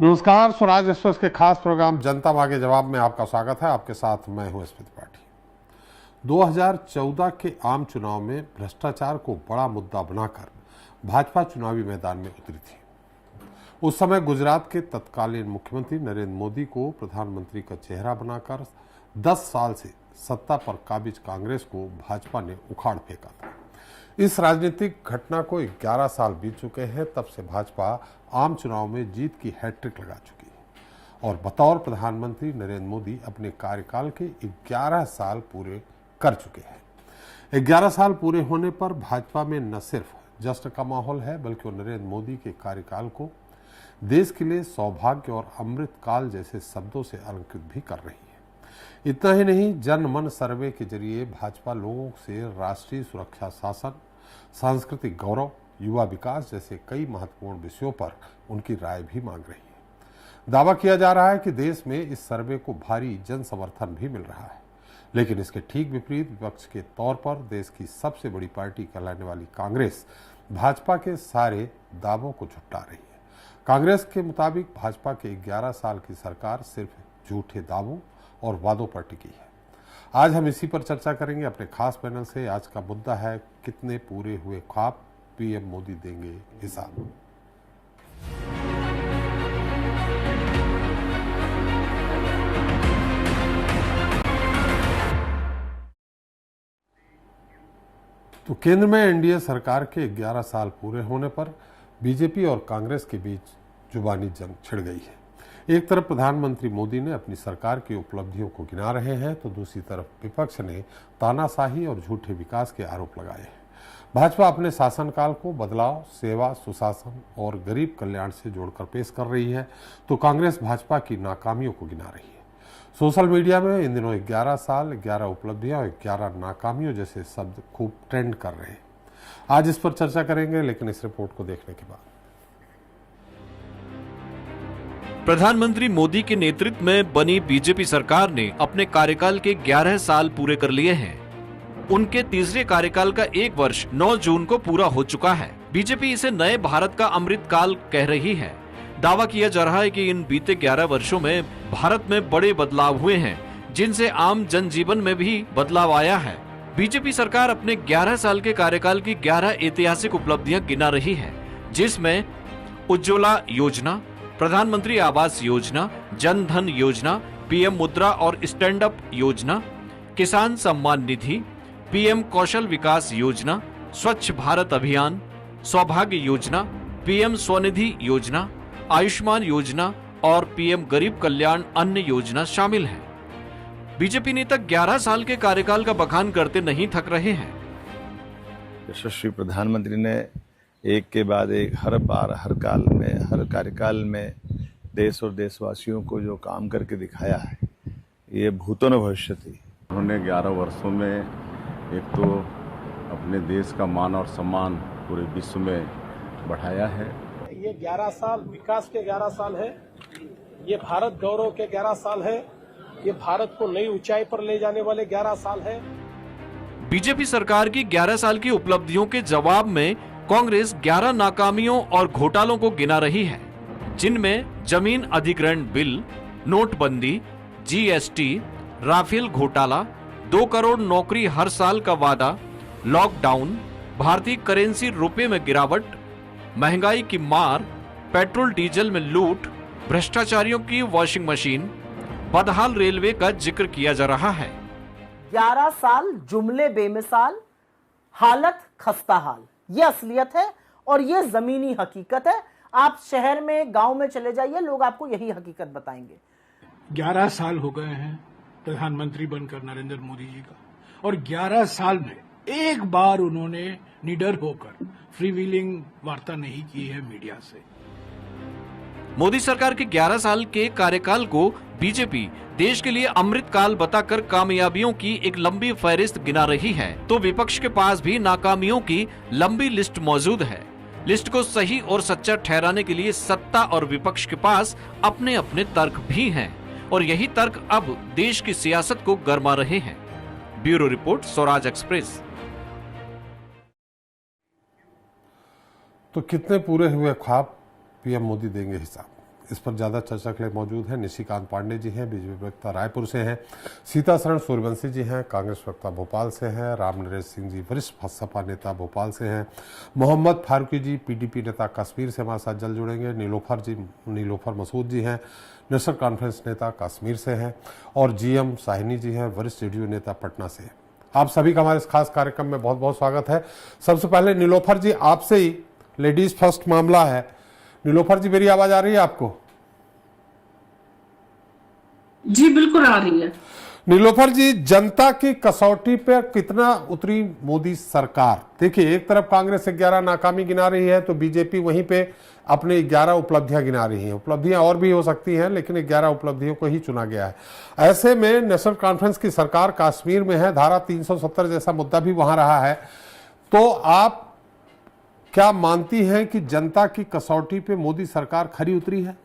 नमस्कार, स्वराज एक्सप्रेस के खास प्रोग्राम जनता मांगे जवाब में आपका स्वागत है। आपके साथ मैं हूं स्मित त्रिपाठी। 2014 के आम चुनाव में भ्रष्टाचार को बड़ा मुद्दा बनाकर भाजपा चुनावी मैदान में उतरी थी। उस समय गुजरात के तत्कालीन मुख्यमंत्री नरेंद्र मोदी को प्रधानमंत्री का चेहरा बनाकर 10 साल से सत्ता पर काबिज कांग्रेस को भाजपा ने उखाड़ फेंका था। इस राजनीतिक घटना को 11 साल बीत चुके हैं। तब से भाजपा आम चुनाव में जीत की हैट्रिक लगा चुकी है और बतौर प्रधानमंत्री नरेंद्र मोदी अपने कार्यकाल के 11 साल पूरे कर चुके हैं। 11 साल पूरे होने पर भाजपा में न सिर्फ जश्न का माहौल है, बल्कि नरेंद्र मोदी के कार्यकाल को देश के लिए सौभाग्य और अमृत काल जैसे शब्दों से अलंकृत भी कर रही है। इतना ही नहीं, जन मन सर्वे के जरिए भाजपा लोगों से राष्ट्रीय सुरक्षा शासन, सांस्कृतिक गौरव, युवा विकास जैसे कई महत्वपूर्ण विषयों पर उनकी राय भी मांग रही है। दावा किया जा रहा है कि देश में इस सर्वे को भारी जन समर्थन भी मिल रहा है, लेकिन इसके ठीक विपरीत विपक्ष के तौर पर देश की सबसे बड़ी पार्टी कहलाने वाली कांग्रेस भाजपा के सारे दावों को झुठला रही है। कांग्रेस के मुताबिक भाजपा के 11 साल की सरकार सिर्फ झूठे दावों और वादों पर टिकी है। आज हम इसी पर चर्चा करेंगे अपने खास पैनल से। आज का मुद्दा है, कितने पूरे हुए ख्वाब, पीएम मोदी देंगे हिसाब। तो केंद्र में एनडीए सरकार के 11 साल पूरे होने पर बीजेपी और कांग्रेस के बीच जुबानी जंग छिड़ गई है। एक तरफ प्रधानमंत्री मोदी ने अपनी सरकार की उपलब्धियों को गिना रहे हैं, तो दूसरी तरफ विपक्ष ने तानाशाही और झूठे विकास के आरोप लगाए हैं। भाजपा अपने शासनकाल को बदलाव, सेवा, सुशासन और गरीब कल्याण से जोड़कर पेश कर रही है, तो कांग्रेस भाजपा की नाकामियों को गिना रही है। सोशल मीडिया में इन दिनों 11 साल, 11 उपलब्धियां और 11 नाकामियों जैसे शब्द खूब ट्रेंड कर रहे हैं। आज इस पर चर्चा करेंगे, लेकिन इस रिपोर्ट को देखने के बाद। प्रधानमंत्री मोदी के नेतृत्व में बनी बीजेपी सरकार ने अपने कार्यकाल के 11 साल पूरे कर लिए हैं। उनके तीसरे कार्यकाल का 1 वर्ष 9 जून को पूरा हो चुका है। बीजेपी इसे नए भारत का अमृत काल कह रही है। दावा किया जा रहा है कि इन बीते 11 वर्षों में भारत में बड़े बदलाव हुए हैं, जिनसे आम जनजीवन में भी बदलाव आया है। बीजेपी सरकार अपने 11 साल के कार्यकाल की 11 ऐतिहासिक उपलब्धियां गिना रही है, जिसमें उज्ज्वला योजना, प्रधानमंत्री आवास योजना, जन धन योजना, पीएम मुद्रा और स्टैंड अप योजना, किसान सम्मान निधि, पीएम कौशल विकास योजना, स्वच्छ भारत अभियान, सौभाग्य योजना, पीएम स्वनिधि योजना, आयुष्मान योजना और पीएम गरीब कल्याण अन्न योजना शामिल है। बीजेपी नेता 11 साल के कार्यकाल का बखान करते नहीं थक रहे हैं। यशस्वी प्रधानमंत्री ने एक के बाद एक हर बार, हर काल में, हर कार्यकाल में देश और देशवासियों को जो काम करके दिखाया है, ये भूतो न भविष्यति। उन्होंने 11 वर्षों में एक तो अपने देश का मान और सम्मान पूरे विश्व में बढ़ाया है। ये 11 साल विकास के 11 साल है, ये भारत गौरव के 11 साल है, ये भारत को नई ऊंचाई पर ले जाने वाले 11 साल है। बीजेपी सरकार की 11 साल की उपलब्धियों के जवाब में कांग्रेस 11 नाकामियों और घोटालों को गिना रही है, जिनमें जमीन अधिग्रहण बिल, नोटबंदी, जीएसटी, राफेल घोटाला, 2 करोड़ नौकरी हर साल का वादा, लॉकडाउन, भारतीय करेंसी रुपए में गिरावट, महंगाई की मार, पेट्रोल डीजल में लूट, भ्रष्टाचारियों की वॉशिंग मशीन, बदहाल रेलवे का जिक्र किया जा रहा है। 11 साल जुमले बेमिसाल, हालत खस्ता हाल, ये असलियत है और ये जमीनी हकीकत है। आप शहर में, गांव में चले जाइए, लोग आपको यही हकीकत बताएंगे। 11 साल हो गए हैं प्रधानमंत्री बनकर नरेंद्र मोदी जी का, और 11 साल में एक बार उन्होंने निडर होकर फ्रीव्हीलिंग वार्ता नहीं की है मीडिया से। मोदी सरकार के 11 साल के कार्यकाल को बीजेपी देश के लिए अमृत काल बताकर कामयाबियों की एक लंबी फहरिस्त गिना रही है, तो विपक्ष के पास भी नाकामियों की लंबी लिस्ट मौजूद है। लिस्ट को सही और सच्चा ठहराने के लिए सत्ता और विपक्ष के पास अपने अपने तर्क भी हैं, और यही तर्क अब देश की सियासत को गरमा रहे हैं। Bureau report, Swaraj express. तो कितने पूरे हुए ख्वाब, पीएम मोदी देंगे हिसाब। इस पर ज़्यादा चर्चा के लिए मौजूद हैं निशिकांत पांडे जी हैं, बीजेपी प्रवक्ता रायपुर से हैं, सीताशरण सूर्यवंशी जी हैं, कांग्रेस प्रवक्ता भोपाल से हैं, राम नरेश सिंह जी वरिष्ठ सपा नेता भोपाल से हैं, मोहम्मद फारूकी जी पीडीपी नेता कश्मीर से हमारे साथ जल जुड़ेंगे, नीलोफर मसूद जी हैं, नेशनल कॉन्फ्रेंस नेता कश्मीर से हैं, और जीएम साहिनी जी हैं, वरिष्ठ जेडीयू नेता पटना से। आप सभी का हमारे इस खास कार्यक्रम में बहुत बहुत स्वागत है। सबसे पहले नीलोफर जी, आपसे ही लेडीज फर्स्ट मामला है। नीलोफर जी, मेरी आवाज आ रही है आपको? जी बिल्कुल आ रही है। नीलोफर जी, जनता की कसौटी पर कितना उतरी मोदी सरकार? देखिए, एक तरफ कांग्रेस 11 नाकामी गिना रही है तो बीजेपी वहीं पे अपने 11 उपलब्धियां गिना रही है। उपलब्धियां और भी हो सकती हैं, लेकिन 11 उपलब्धियों को ही चुना गया है। ऐसे में नेशनल कॉन्फ्रेंस की सरकार कश्मीर में है, धारा 370 जैसा मुद्दा भी वहां रहा है। तो आप क्या मानती हैं कि जनता की कसौटी पे मोदी सरकार खरी उतरी है?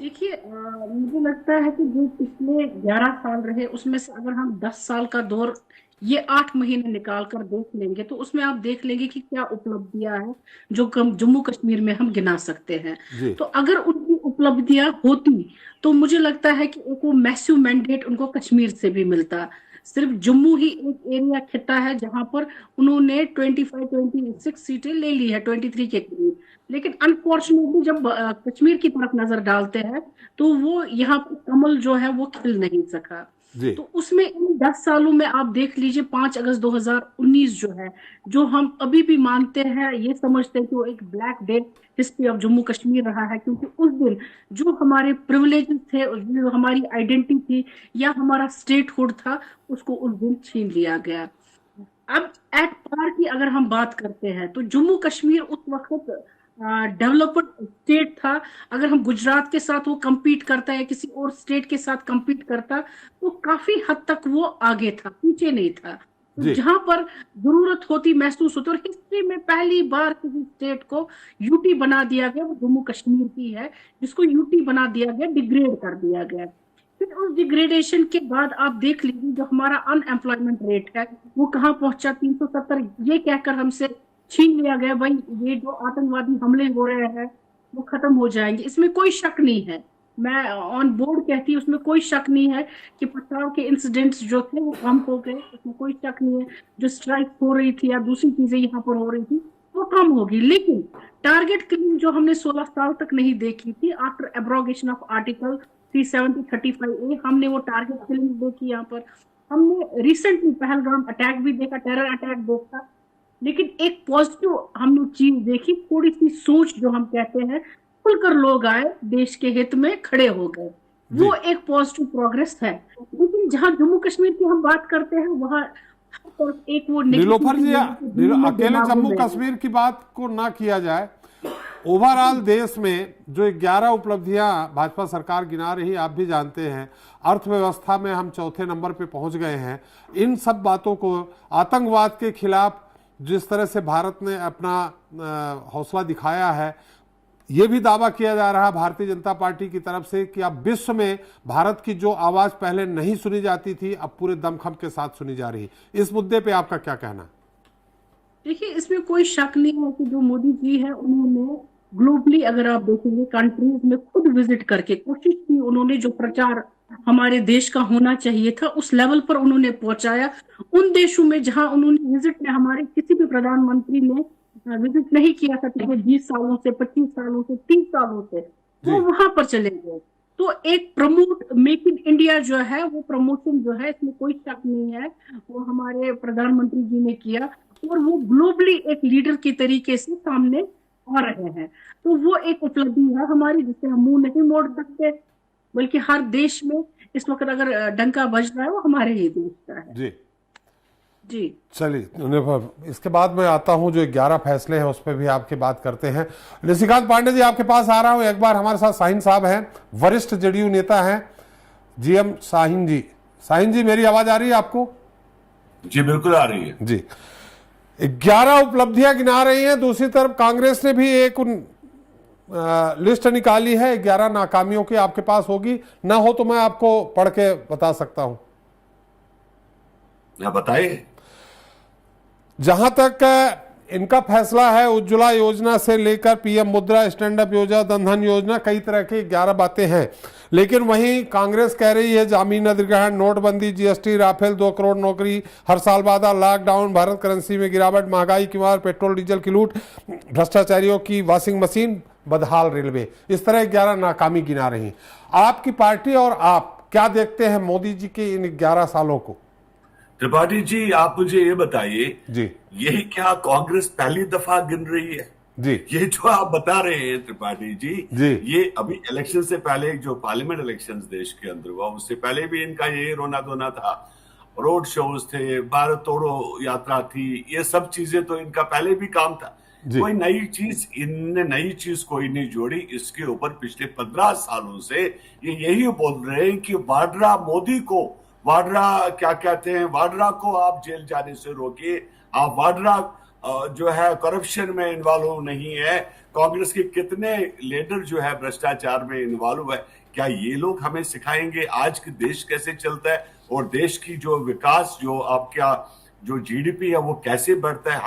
देखिए, मुझे लगता है कि जो पिछले 11 साल रहे उसमें से अगर हम 10 साल का दौर ये 8 महीने निकाल कर देख लेंगे तो उसमें आप देख लेंगे कि क्या उपलब्धियां हैं जो जम्मू कश्मीर में हम गिना सकते हैं। तो अगर उनकी उपलब्धियां होती तो मुझे लगता है कि एक वो मैसिव मैंडेट उनको कश्मीर से भी मिलता। सिर्फ जम्मू ही एक एरिया खिता है जहां पर उन्होंने 26 सीटें ले ली है 23 के करीब। लेकिन अनफॉर्चुनेटली जब कश्मीर की तरफ नजर डालते हैं तो वो यहाँ पर कमल जो है वो खिल नहीं सका। तो उसमें इन 10 सालों में आप देख लीजिए 5 अगस्त 2019 जो है, जो हम अभी भी मानते हैं, ये समझते हैं कि वो एक black day history of Jammu Kashmir रहा है, क्योंकि उस दिन जो हमारे प्रिविलेजेस थे, जो हमारी आइडेंटिटी थी या हमारा स्टेटहुड था, उसको उस दिन छीन लिया गया। अब एट पार की अगर हम बात करते हैं तो जम्मू कश्मीर उस वक्त डेवलप्ड स्टेट था। अगर हम गुजरात के साथ वो compete करता है, किसी और स्टेट के साथ compete करता, तो काफी हद तक वो आगे था, पीछे नहीं था। तो जहां पर जरूरत होती महसूस होती, और हिस्ट्री में पहली बार किसी स्टेट को यूटी बना दिया गया, वो जम्मू कश्मीर की है, जिसको यूटी बना दिया गया, डिग्रेड कर दिया गया। फिर उस डिग्रेडेशन के बाद आप देख लीजिए जो हमारा अनएम्प्लॉयमेंट रेट है वो कहाँ पहुंचा, 370, ये कहकर हमसे छीन लिया गया भाई ये जो आतंकवादी हमले हो रहे हैं वो खत्म हो जाएंगे। इसमें कोई शक नहीं है, मैं ऑन बोर्ड कहती हूँ, उसमें कोई शक नहीं है कि पथराव के इंसिडेंट्स जो थे वो कम हो गए, उसमें कोई शक नहीं है। जो स्ट्राइक हो रही थी या दूसरी चीजें यहाँ पर हो रही थी वो कम होगी, लेकिन टारगेट किलिंग जो हमने 16 साल तक नहीं देखी थी, after abrogation of article 370-35A, हमने वो टारगेट किलिंग देखी। यहाँ पर हमने रिसेंटली पहलगाम अटैक भी देखा, टेरर अटैक देखा, लेकिन एक पॉजिटिव हमने चीज देखी, थोड़ी सी सोच जो हम कहते हैं, खुलकर लोग आए, देश के हित में खड़े हो गए, वो एक पॉजिटिव प्रोग्रेस है। लेकिन जहां जम्मू कश्मीर की हम बात करते हैं वहां एक वो नीलोफर जी, अकेले जम्मू कश्मीर की बात को ना किया जाए, ओवरऑल देश में जो 11 उपलब्धियां भाजपा सरकार गिना रही, आप भी जानते हैं, अर्थव्यवस्था में हम चौथे नंबर पे पहुंच गए हैं। इन सब बातों को, आतंकवाद के खिलाफ जिस तरह से भारत ने अपना हौसला दिखाया है, ये भी दावा किया जा रहा है भारतीय जनता पार्टी की तरफ से कि अब विश्व में भारत की जो आवाज पहले नहीं सुनी जाती थी अब पूरे दमखम के साथ सुनी जा रही है। इस मुद्दे पे आपका क्या कहना? देखिए, इसमें कोई शक नहीं है कि जो मोदी जी है उन्होंने ग्लोबली अगर आप देखेंगे कंट्रीज में खुद विजिट करके कोशिश की, उन्होंने जो प्रचार हमारे देश का होना चाहिए था उस लेवल पर उन्होंने पहुंचाया। उन देशों में जहां उन्होंने विजिट में हमारे किसी भी प्रधानमंत्री ने विजिट नहीं किया था पिछले 20 सालों से, 25 सालों से, 30 सालों से, तो वहां पर चले गए। तो एक प्रमोट मेक इन इंडिया जो है, वो प्रमोशन जो है, इसमें कोई शक नहीं है, वो हमारे प्रधानमंत्री जी ने किया और वो ग्लोबली एक लीडर के तरीके से सामने आ रहे हैं। तो वो एक उपलब्धि है हमारी जिससे हम मुंह नहीं मोड़ सकते, बल्कि हर देश में इस वक्त अगर डंका बज रहा है वो हमारे ही देश का है। जी जी, चलिए, इसके बाद मैं आता हूं जो 11 फैसले हैं उस पर भी आपकी बात करते हैं। निशिकांत पांडे जी, आपके पास आ रहा हूं। एक बार हमारे साथ शाहीन साहब हैं, वरिष्ठ जेडीयू नेता हैं, जीएम शाहीन जी। शाहीन जी, मेरी आवाज आ रही है आपको? जी बिल्कुल आ रही है जी। 11 उपलब्धियां गिना रही हैं, दूसरी तरफ कांग्रेस ने भी एक लिस्ट निकाली है 11 नाकामियों की। आपके पास होगी ना? हो तो मैं आपको पढ़ के बता सकता हूं। बताइए। जहां तक इनका फैसला है उज्ज्वला योजना से लेकर पीएम मुद्रा, स्टैंड अप योजना, जनधन योजना, कई तरह की 11 बातें हैं। लेकिन वहीं कांग्रेस कह रही है जमीन अधिग्रहण, नोटबंदी, जीएसटी, राफेल, 2 करोड़ नौकरी, हर साल वादा, लॉकडाउन, भारत करेंसी में गिरावट, महंगाई की मार, पेट्रोल डीजल की लूट, भ्रष्टाचारियों की वॉशिंग मशीन, बदहाल रेलवे, इस तरह 11 नाकामी गिना रही। आपकी पार्टी और आप क्या देखते हैं मोदी जी के इन 11 सालों को? त्रिपाठी जी, आप मुझे ये बताइए जी ये क्या कांग्रेस पहली दफा गिन रही है? जी ये जो आप बता रहे हैं त्रिपाठी जी, जी, ये अभी इलेक्शन से पहले जो पार्लियामेंट इलेक्शंस देश के अंदर हुआ, उससे पहले भी इनका ये रोना धोना था। रोड शोज थे, भारत तोड़ो यात्रा थी, ये सब चीजें तो इनका पहले भी काम था। कोई नई चीज, इनने नई चीज कोई नहीं जोड़ी। इसके ऊपर पिछले 15 सालों से ये यही बोल रहे हैं कि वाड्रा, मोदी को वाड्रा क्या कहते हैं, वाड्रा को आप जेल जाने से रोकिए, आप वाड्रा जो है करप्शन में इन्वॉल्व नहीं है। कांग्रेस के कितने लीडर जो है भ्रष्टाचार में इन्वॉल्व है। क्या ये लोग हमें सिखाएंगे आज के देश कैसे चलता है और देश की जो विकास, जो आपका जो जीडीपी है वो कैसे बढ़ता है?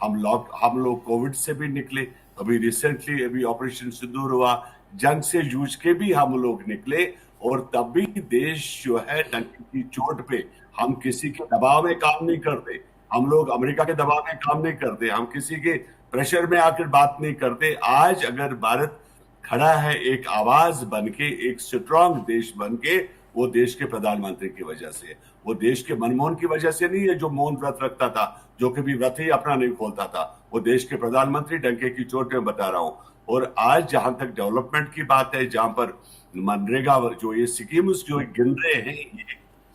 हम लोग कोविड से भी निकले, अभी रिसेंटली अभी ऑपरेशन सिंदूर हुआ, जंग से जूझ के भी हम लोग निकले, और तब भी देश जो है टंकी की चोट पे, हम किसी के दबाव में काम नहीं करते, हम लोग अमेरिका के दबाव में काम नहीं करते, हम किसी के प्रेशर में आकर बात नहीं करते। आज अगर भारत खड़ा है एक आवाज बनके, एक स्ट्रांग देश बनके, वो देश के प्रधानमंत्री की वजह से, वो देश के मनमोहन की वजह से नहीं है, जो मौन व्रत रखता था, जो कभी व्रत ही अपना नहीं खोलता था। वो देश के प्रधानमंत्री डंके की चोट में बता रहा हूं। और आज जहां तक डेवलपमेंट की बात है, जहां पर मनरेगा जो ये स्कीम्स जो गिन रहे हैं, ये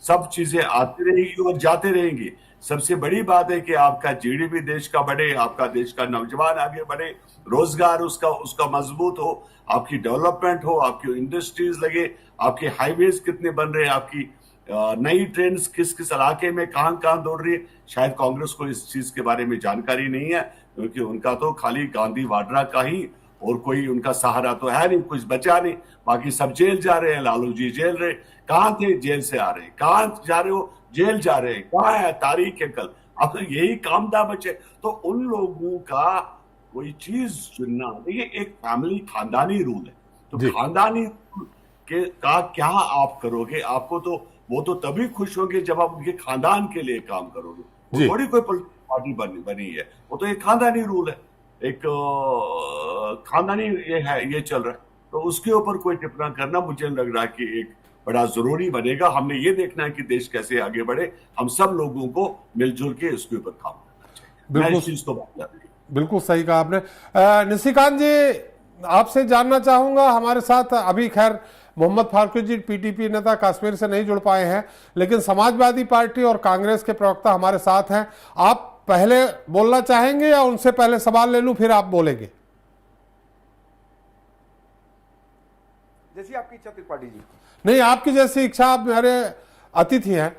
सब चीजें आती रहेंगी और जाते रहेंगी। सबसे बड़ी बात है कि आपका जीडीपी देश का बढ़े, आपका देश का नौजवान आगे बढ़े, रोजगार उसका मजबूत हो, आपकी डेवलपमेंट हो, आपकी इंडस्ट्रीज लगे, आपके हाईवेज कितने बन रहे हैं, आपकी नई ट्रेन किस किस इलाके में कहां दौड़ रही है। शायद कांग्रेस को इस चीज के बारे में जानकारी नहीं है, क्योंकि उनका तो खाली गांधी वाड्रा का ही, और कोई उनका सहारा तो है नहीं, कुछ बचा नहीं। बाकी सब जेल जा रहे हैं, लालू जी जेल रहे, कहां थे, जेल से आ रहे हैं, कहां जा रहे हो, जेल जा रहे हैं, कहां है तारीख है कल, अब तो यही काम था बचे। तो उन लोगों का कोई चीज चुनना, देखिए एक फैमिली खानदानी रूल है, तो खानदानी के का क्या आप करोगे? आपको तो वो तो तभी खुश होंगे जब आप उनके खानदान के लिए काम करोगे। वो थोड़ी कोई पार्टी बनी है, वो तो एक खानदानी रूल है, एक खानदानी ये चल रहा है। तो उसके ऊपर कोई टिप्पणी करना मुझे लग रहा है कि एक बड़ा जरूरी बनेगा। हमने ये देखना है कि देश कैसे आगे बढ़े, हम सब लोगों को मिलजुल के इसके ऊपर काम करना चाहिए। मैं इस चीज को बात कर रही हूँ। बिल्कुल सही कहा आपने। निशिकांत जी, आपसे जानना चाहूंगा, हमारे साथ अभी खैर मोहम्मद फारूकी जी पीटीपी नेता कश्मीर से नहीं जुड़ पाए हैं, लेकिन समाजवादी पार्टी और कांग्रेस के प्रवक्ता हमारे साथ हैं। आप पहले बोलना चाहेंगे या उनसे पहले सवाल ले लूं फिर आप बोलेंगे? जैसी आपकी इच्छा त्रिपाठी जी। नहीं, आपकी जैसी इच्छा, आप मेरे अतिथि हैं।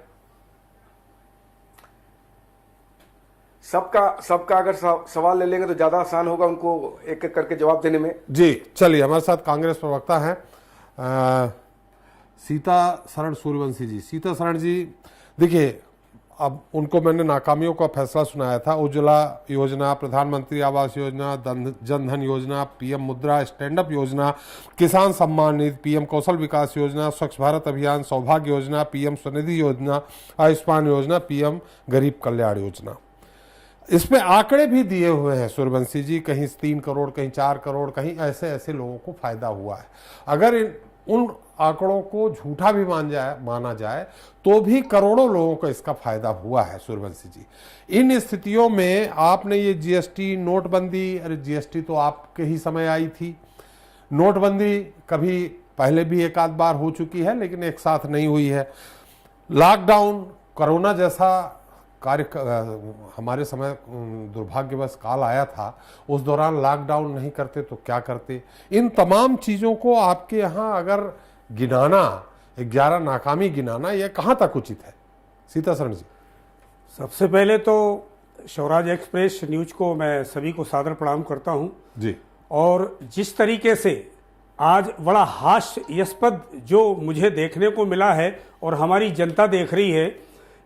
सबका अगर सवाल ले लेंगे तो ज्यादा आसान होगा उनको एक एक करके जवाब देने में। जी चलिए, हमारे साथ कांग्रेस प्रवक्ता हैं सीता सरण सूर्यवंशी जी। सीता सरण जी, देखिए अब उनको मैंने नाकामियों का फैसला सुनाया था। उज्ज्वला योजना, प्रधानमंत्री आवास योजना, जनधन योजना, पीएम मुद्रा, स्टैंड अप योजना, किसान सम्मान निधि, पीएम कौशल विकास योजना, स्वच्छ भारत अभियान, सौभाग्य योजना, पीएम स्वनिधि योजना, आयुष्मान योजना, पीएम गरीब कल्याण योजना। इसमें आंकड़े भी दिए हुए हैं सूर्यवंशी जी, कहीं 3 करोड़, कहीं 4 करोड़, कहीं ऐसे लोगों को फायदा हुआ है। अगर उन आंकड़ों को झूठा भी माना जाए तो भी करोड़ों लोगों को इसका फायदा हुआ है सूर्यवंशी जी। इन स्थितियों में आपने ये जीएसटी, नोटबंदी, अरे जीएसटी तो आपके ही समय आई थी, नोटबंदी कभी पहले भी एक आध बार हो चुकी है लेकिन एक साथ नहीं हुई है, लॉकडाउन, कोरोना जैसा कार्य हमारे समय दुर्भाग्यवश काल आया था, उस दौरान लॉकडाउन नहीं करते तो क्या करते। इन तमाम चीज़ों को आपके यहाँ अगर गिनाना, 11 नाकामी गिनाना, यह कहाँ तक उचित है? सीता सरण जी। सबसे पहले तो स्वराज एक्सप्रेस न्यूज को मैं सभी को सादर प्रणाम करता हूं जी। और जिस तरीके से आज बड़ा हास्यास्पद जो मुझे देखने को मिला है और हमारी जनता देख रही है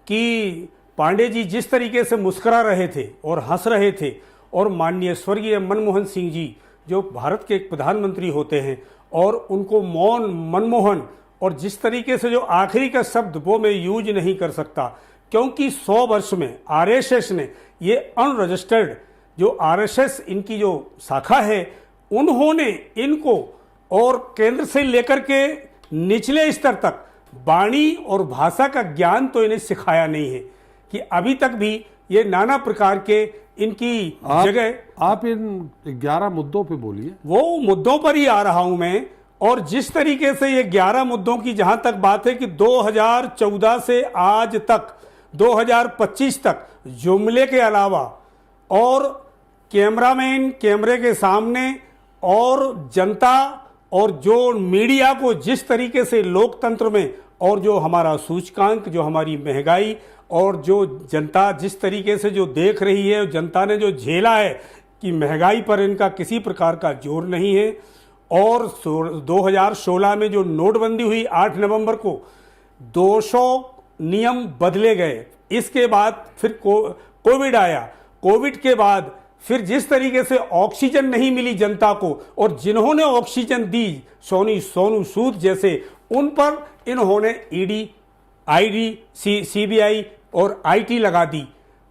कि पांडे जी जिस तरीके से मुस्कुरा रहे थे और हंस रहे थे, और माननीय स्वर्गीय मनमोहन सिंह जी जो भारत के प्रधानमंत्री होते हैं, और उनको मनमोहन, और जिस तरीके से जो आखिरी का शब्द वो मैं यूज नहीं कर सकता, क्योंकि 100 वर्ष में आरएसएस ने ये अनरजिस्टर्ड जो आरएसएस इनकी जो शाखा है, उन्होंने इनको और केंद्र से लेकर के निचले स्तर तक वाणी और भाषा का ज्ञान तो इन्हें सिखाया नहीं है, कि अभी तक भी ये नाना प्रकार के इनकी जगह। आप इन 11 मुद्दों पे बोलिए। वो मुद्दों पर ही आ रहा हूं मैं, और जिस तरीके से ये 11 मुद्दों की जहां तक बात है कि 2014 से आज तक 2025 तक जुमले के अलावा और कैमरामैन कैमरे के सामने और जनता और जो मीडिया को जिस तरीके से लोकतंत्र में, और जो हमारा सूचकांक, जो हमारी महंगाई, और जो जनता जिस तरीके से जो देख रही है, जनता ने जो झेला है कि महंगाई पर इनका किसी प्रकार का जोर नहीं है, और 2016 में जो नोटबंदी हुई 8 नवंबर को 200 नियम बदले गए। इसके बाद फिर कोविड आया, कोविड के बाद फिर जिस तरीके से ऑक्सीजन नहीं मिली जनता को, और जिन्होंने ऑक्सीजन दी सोनू सूद जैसे, उन पर इन्होंने ईडी, आईडी, सीबीआई और आईटी लगा दी।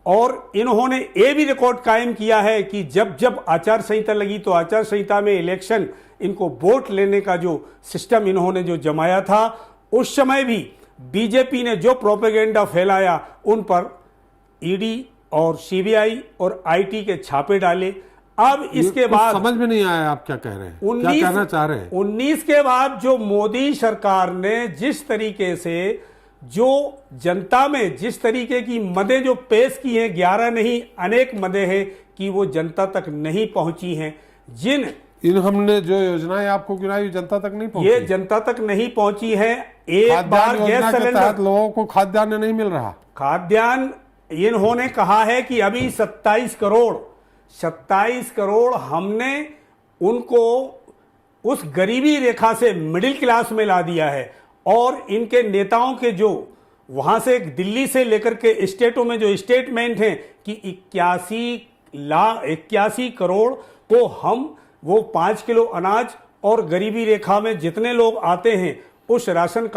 और इन्होंने ये भी रिकॉर्ड कायम किया है कि जब जब आचार संहिता लगी तो आचार संहिता में इलेक्शन, इनको वोट लेने का जो सिस्टम इन्होंने जो जमाया था, उस समय भी बीजेपी ने जो प्रोपेगेंडा फैलाया, उन पर ईडी और सीबीआई और आईटी के छापे डाले। अब इसके बाद समझ में नहीं आया आप क्या कह रहे हैं, क्या कहना चाह रहे हैं। 19 के बाद जो मोदी सरकार ने जिस तरीके से जो जनता में जिस तरीके की मदें जो पेश की हैं, 11 नहीं अनेक मदें हैं कि वो जनता तक नहीं पहुंची हैं। इन हमने जो योजनाएं आपको गिनाई जनता तक नहीं पहुंची, ये जनता तक नहीं पहुंची है। एक बार गैस सिलेंडर, लोगों को खाद्यान्न नहीं मिल रहा। खाद्यान्न इन्होंने कहा है कि अभी 27 करोड़ हमने उनको उस गरीबी रेखा से मिडिल क्लास में ला दिया है। और इनके नेताओं के जो वहां से दिल्ली से लेकर के स्टेटों में जो स्टेटमेंट हैं कि 81 करोड़ को हम वो 5 किलो अनाज, और गरीबी रेखा में जितने लोग आते हैं उस राशन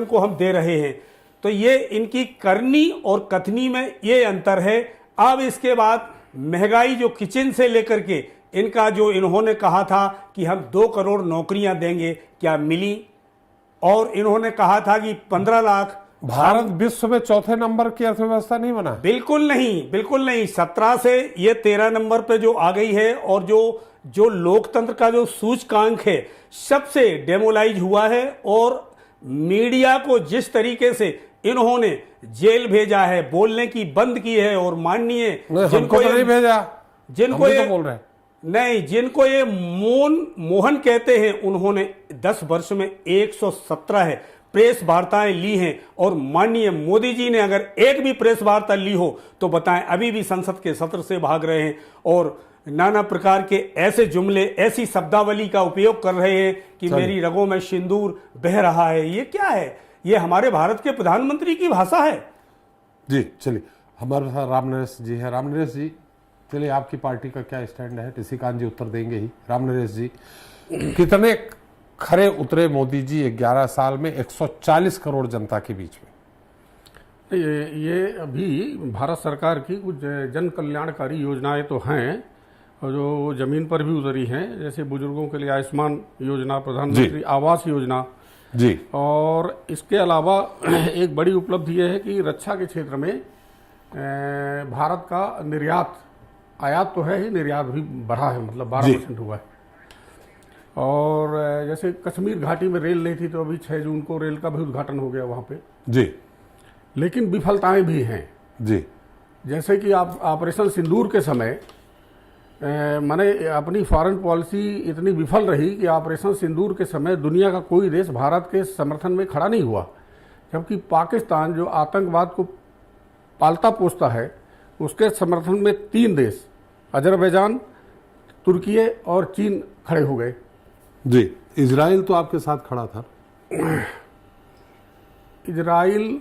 को हम दे रहे हैं। तो ये इनकी करनी और कथनी में ये अंतर है। अब इसके बाद महंगाई जो किचन से लेकर के इनका जो इन्होंने कहा था कि हम 2 करोड़ नौकरियां देंगे, क्या मिली? और इन्होंने कहा था कि 15 लाख। भारत विश्व में 4थे नंबर की अर्थव्यवस्था नहीं बना। बिल्कुल नहीं, बिल्कुल नहीं। 17 से ये 13 नंबर पे जो आ गई है, और जो लोकतंत्र का जो सूचकांक है सबसे डेमोलाइज हुआ है। और मीडिया को जिस तरीके से इन्होंने जेल भेजा है, बोलने की बंद की है, और माननीय जिनको नहीं भेजा, जिनको ये बोल रहे हैं नहीं, जिनको ये मोहन कहते हैं, उन्होंने 10 वर्ष में 117 है प्रेस वार्ताएं ली हैं। और माननीय मोदी जी ने अगर एक भी प्रेस वार्ता ली हो तो बताएं, अभी भी संसद के सत्र से भाग रहे हैं और नाना प्रकार के ऐसे जुमले, ऐसी शब्दावली का उपयोग कर रहे हैं कि मेरी रगों में सिंदूर बह रहा है। ये क्या है? ये हमारे भारत के प्रधानमंत्री की भाषा है। जी चलिए, हमारे साथ रामनरेश जी है। रामनरेश जी, चलिए आपकी पार्टी का क्या स्टैंड है? टिसीकांत जी उत्तर देंगे ही। रामनरेश जी, कितने खरे उतरे मोदी जी 11 साल में 140 करोड़ जनता के बीच में? ये अभी भारत सरकार की कुछ जन कल्याणकारी योजनाएं तो हैं और जो जमीन पर भी उतरी हैं, जैसे बुजुर्गों के लिए आयुष्मान योजना, प्रधानमंत्री आवास योजना जी। और इसके अलावा एक बड़ी उपलब्धि यह है कि रक्षा के क्षेत्र में भारत का निर्यात, आयात तो है ही, निर्यात भी बढ़ा है, मतलब 12% हुआ है। और जैसे कश्मीर घाटी में रेल नहीं थी तो अभी 6 जून को रेल का भी उद्घाटन हो गया वहाँ पे जी। लेकिन विफलताएं भी हैं जी। जैसे कि आप ऑपरेशन सिंदूर के समय माने अपनी फॉरेन पॉलिसी इतनी विफल रही कि ऑपरेशन सिंदूर के समय दुनिया का कोई देश भारत के समर्थन में खड़ा नहीं हुआ, जबकि पाकिस्तान जो आतंकवाद को पालता पोसता है उसके समर्थन में 3 देश अजरबैजान, तुर्की और चीन खड़े हो गए। जी। इजराइल तो आपके साथ खड़ा था। इजराइल